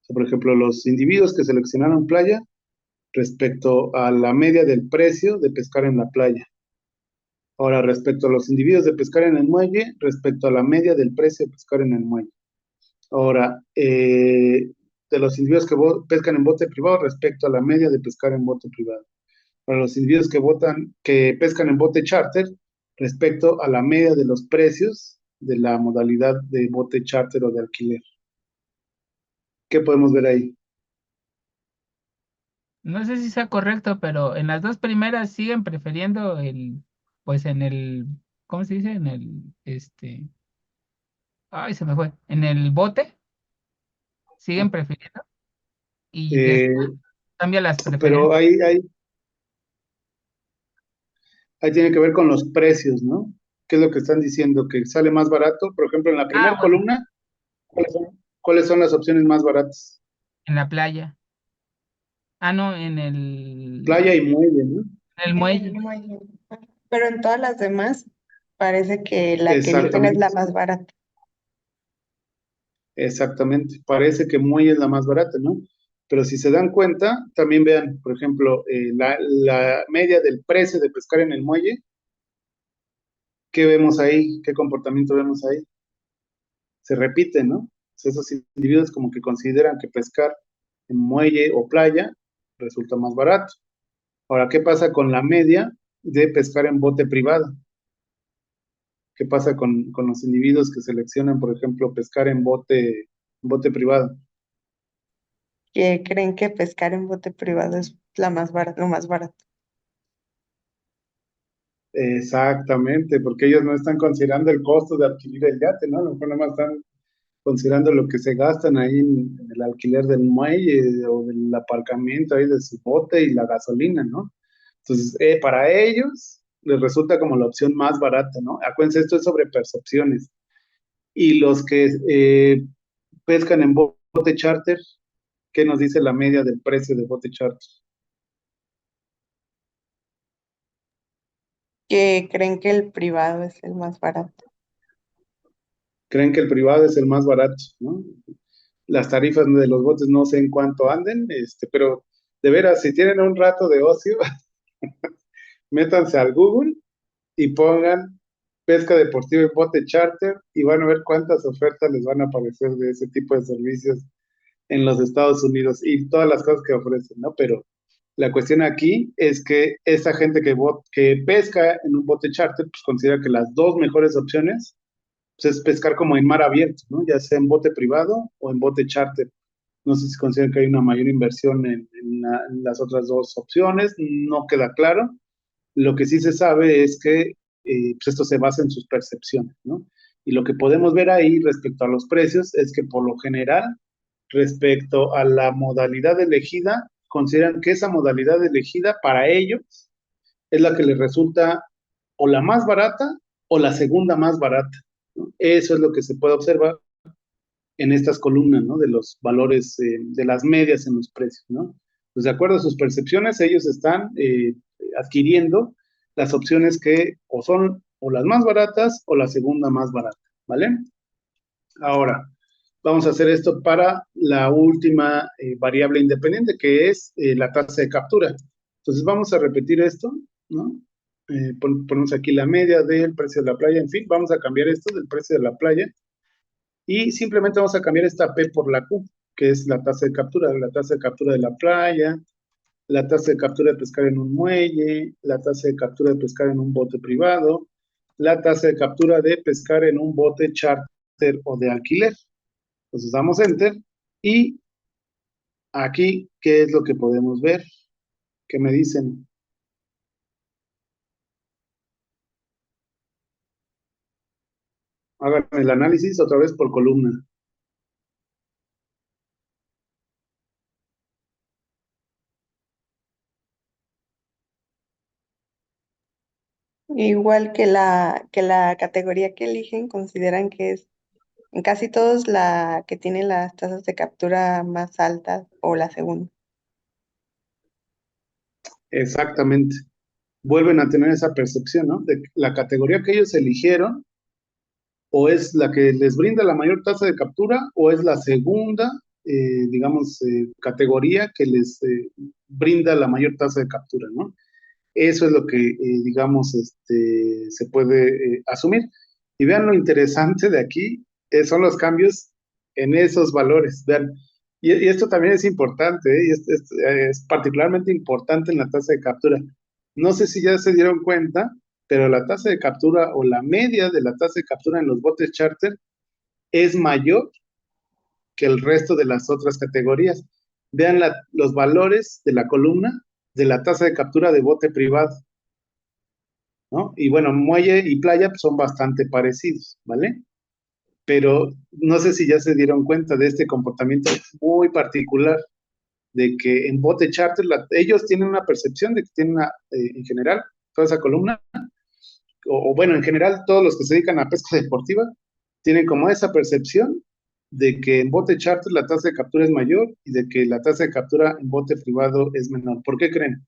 sea, por ejemplo, los individuos que seleccionaron playa respecto a la media del precio de pescar en la playa. Ahora, respecto a los individuos de pescar en el muelle, respecto a la media del precio de pescar en el muelle. Ahora, de los individuos que pescan en bote privado respecto a la media de pescar en bote privado. Para los individuos que pescan en bote charter respecto a la media de los precios de la modalidad de bote charter o de alquiler. ¿Qué podemos ver ahí? No sé si sea correcto, pero en las dos primeras siguen prefiriendo pues en el, ¿cómo se dice? En ay, se me fue. En el bote siguen prefiriendo y después Eh, cambia las pero preferencias. ahí tiene que ver con los precios, ¿no? ¿Qué es lo que están diciendo? Que sale más barato. Por ejemplo, en la Ah, primera bueno, columna, ¿cuáles son las opciones más baratas? en la playa. Ah, no, Playa y muelle, ¿no? en el En el muelle. muelle. Pero en todas las demás parece que la que eligen es la Exactamente, más barata. exactamente. Parece que muelle es la más barata, ¿no? Pero si se dan cuenta, también vean, por ejemplo, la media del precio de pescar en el muelle. ¿Qué vemos ahí? ¿Qué comportamiento vemos ahí? Se repite, ¿no? Esos individuos como que consideran que pescar en muelle o playa resulta más barato. Ahora, ¿qué pasa con la media de pescar en bote privado? ¿Qué pasa con los individuos que seleccionan, por ejemplo, pescar en bote privado? Que creen que pescar en bote privado es la más barata, lo más barato. Exactamente, porque ellos no están considerando el costo de adquirir el yate, ¿no? A lo mejor nada más están considerando lo que se gastan ahí en el alquiler del muelle o del aparcamiento ahí de su bote y la gasolina, ¿no? Entonces, para ellos les resulta como la opción más barata, ¿no? Acuérdense, esto es sobre percepciones. Y los que pescan en bote charter, ¿qué nos dice la media del precio de bote charter? Que creen que el privado es el más barato. Creen que el privado es el más barato, ¿no? Las tarifas de los botes no sé en cuánto anden, pero de veras, si tienen un rato de ocio, métanse al Google y pongan pesca deportiva en bote charter y van a ver cuántas ofertas les van a aparecer de ese tipo de servicios en los Estados Unidos y todas las cosas que ofrecen, ¿no? Pero la cuestión aquí es que esa gente que pesca en un bote charter, pues considera que las dos mejores opciones pues, es pescar como en mar abierto, ¿no? Ya sea en bote privado o en bote charter. No sé si consideran que hay una mayor inversión en las otras dos opciones, no queda claro. Lo que sí se sabe es que pues esto se basa en sus percepciones, ¿no? Y lo que podemos ver ahí respecto a los precios es que por lo general, respecto a la modalidad elegida, consideran que esa modalidad elegida para ellos es la que les resulta o la más barata o la segunda más barata, ¿no? Eso es lo que se puede observar en estas columnas, ¿no? De los valores, de las medias en los precios, ¿no? Pues de acuerdo a sus percepciones, ellos están adquiriendo las opciones que o son o las más baratas o la segunda más barata, ¿vale? Ahora, vamos a hacer esto para la última variable independiente, que es la tasa de captura. Entonces vamos a repetir esto, ¿no? Ponemos aquí la media del precio de la playa, en fin, vamos a cambiar esto del precio de la playa y simplemente vamos a cambiar esta P por la Q, que es la tasa de captura de la playa, la tasa de captura de pescar en un muelle, la tasa de captura de pescar en un bote privado, la tasa de captura de pescar en un bote charter o de alquiler. Entonces damos Enter y aquí, ¿qué es lo que podemos ver? ¿Qué me dicen? Hagan el análisis otra vez por columna. Igual que la categoría que eligen, consideran que es en casi todos la que tiene las tasas de captura más altas o la segunda. Exactamente. Vuelven a tener esa percepción, ¿no? De que la categoría que ellos eligieron o es la que les brinda la mayor tasa de captura o es la segunda, digamos, categoría que les brinda la mayor tasa de captura, ¿no? Eso es lo que, digamos, se puede asumir. Y vean lo interesante de aquí, son los cambios en esos valores. Vean, y esto también es importante, y es particularmente importante en la tasa de captura. No sé si ya se dieron cuenta, pero la tasa de captura o la media de la tasa de captura en los botes charter es mayor que el resto de las otras categorías. Vean los valores de la columna de la tasa de captura de bote privado, ¿no? Y bueno, muelle y playa pues, son bastante parecidos, ¿vale? Pero no sé si ya se dieron cuenta de este comportamiento muy particular, de que en bote charter ellos tienen una percepción de que tienen en general, toda esa columna, o bueno, en general todos los que se dedican a pesca deportiva, tienen como esa percepción de que en bote charter la tasa de captura es mayor y de que la tasa de captura en bote privado es menor. ¿Por qué creen?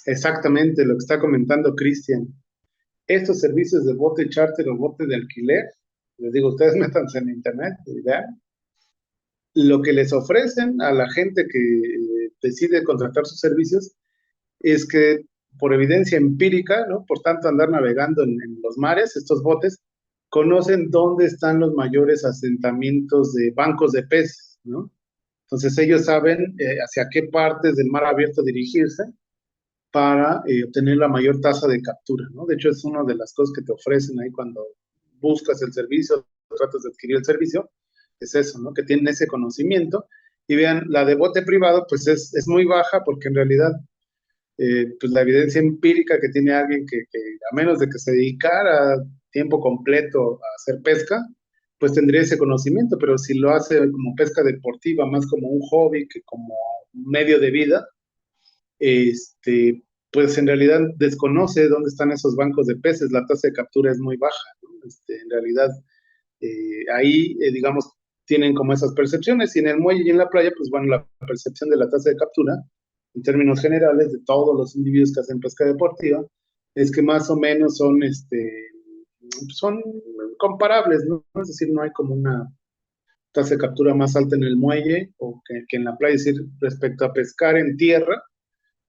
Exactamente lo que está comentando Cristian. Estos servicios de bote charter o bote de alquiler, les digo, ustedes métanse en internet y vean, lo que les ofrecen a la gente que decide contratar sus servicios es que por evidencia empírica, ¿no? Por tanto andar navegando en los mares, estos botes conocen dónde están los mayores asentamientos de bancos de peces, ¿no? Entonces ellos saben hacia qué partes del mar abierto dirigirse para obtener la mayor tasa de captura, ¿no? De hecho, es una de las cosas que te ofrecen ahí cuando buscas el servicio, tratas de adquirir el servicio, es eso, ¿no? Que tienen ese conocimiento. Y vean, la de bote privado, pues es muy baja porque en realidad, pues la evidencia empírica que tiene alguien que a menos de que se dedicara a tiempo completo a hacer pesca, pues tendría ese conocimiento, pero si lo hace como pesca deportiva, más como un hobby que como un medio de vida, este, pues en realidad desconoce dónde están esos bancos de peces, la tasa de captura es muy baja, ¿no? En realidad, ahí, digamos, tienen como esas percepciones, y en el muelle y en la playa, pues bueno, la percepción de la tasa de captura, en términos generales, de todos los individuos que hacen pesca deportiva, es que más o menos son comparables, ¿no? Es decir, no hay como una tasa de captura más alta en el muelle o que en la playa, es decir, respecto a pescar en tierra,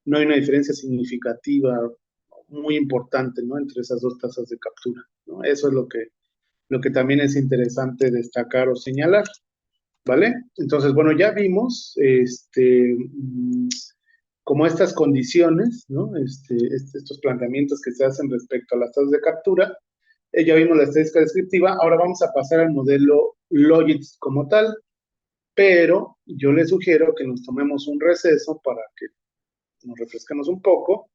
no hay una diferencia significativa, muy importante, ¿no? Entre esas dos tasas de captura, ¿no? Eso es lo que también es interesante destacar o señalar, ¿vale? Entonces, bueno, ya vimos como estas condiciones, ¿no? Estos planteamientos que se hacen respecto a las tasas de captura. Ya vimos la estadística descriptiva, ahora vamos a pasar al modelo Logit como tal, pero yo les sugiero que nos tomemos un receso para que nos refresquemos un poco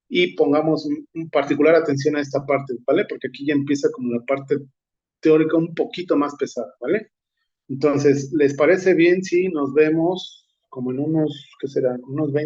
y pongamos un particular atención a esta parte, ¿vale? Porque aquí ya empieza como la parte teórica un poquito más pesada, ¿vale? Entonces, ¿les parece bien si nos vemos como en unos, ¿qué será? Unos 20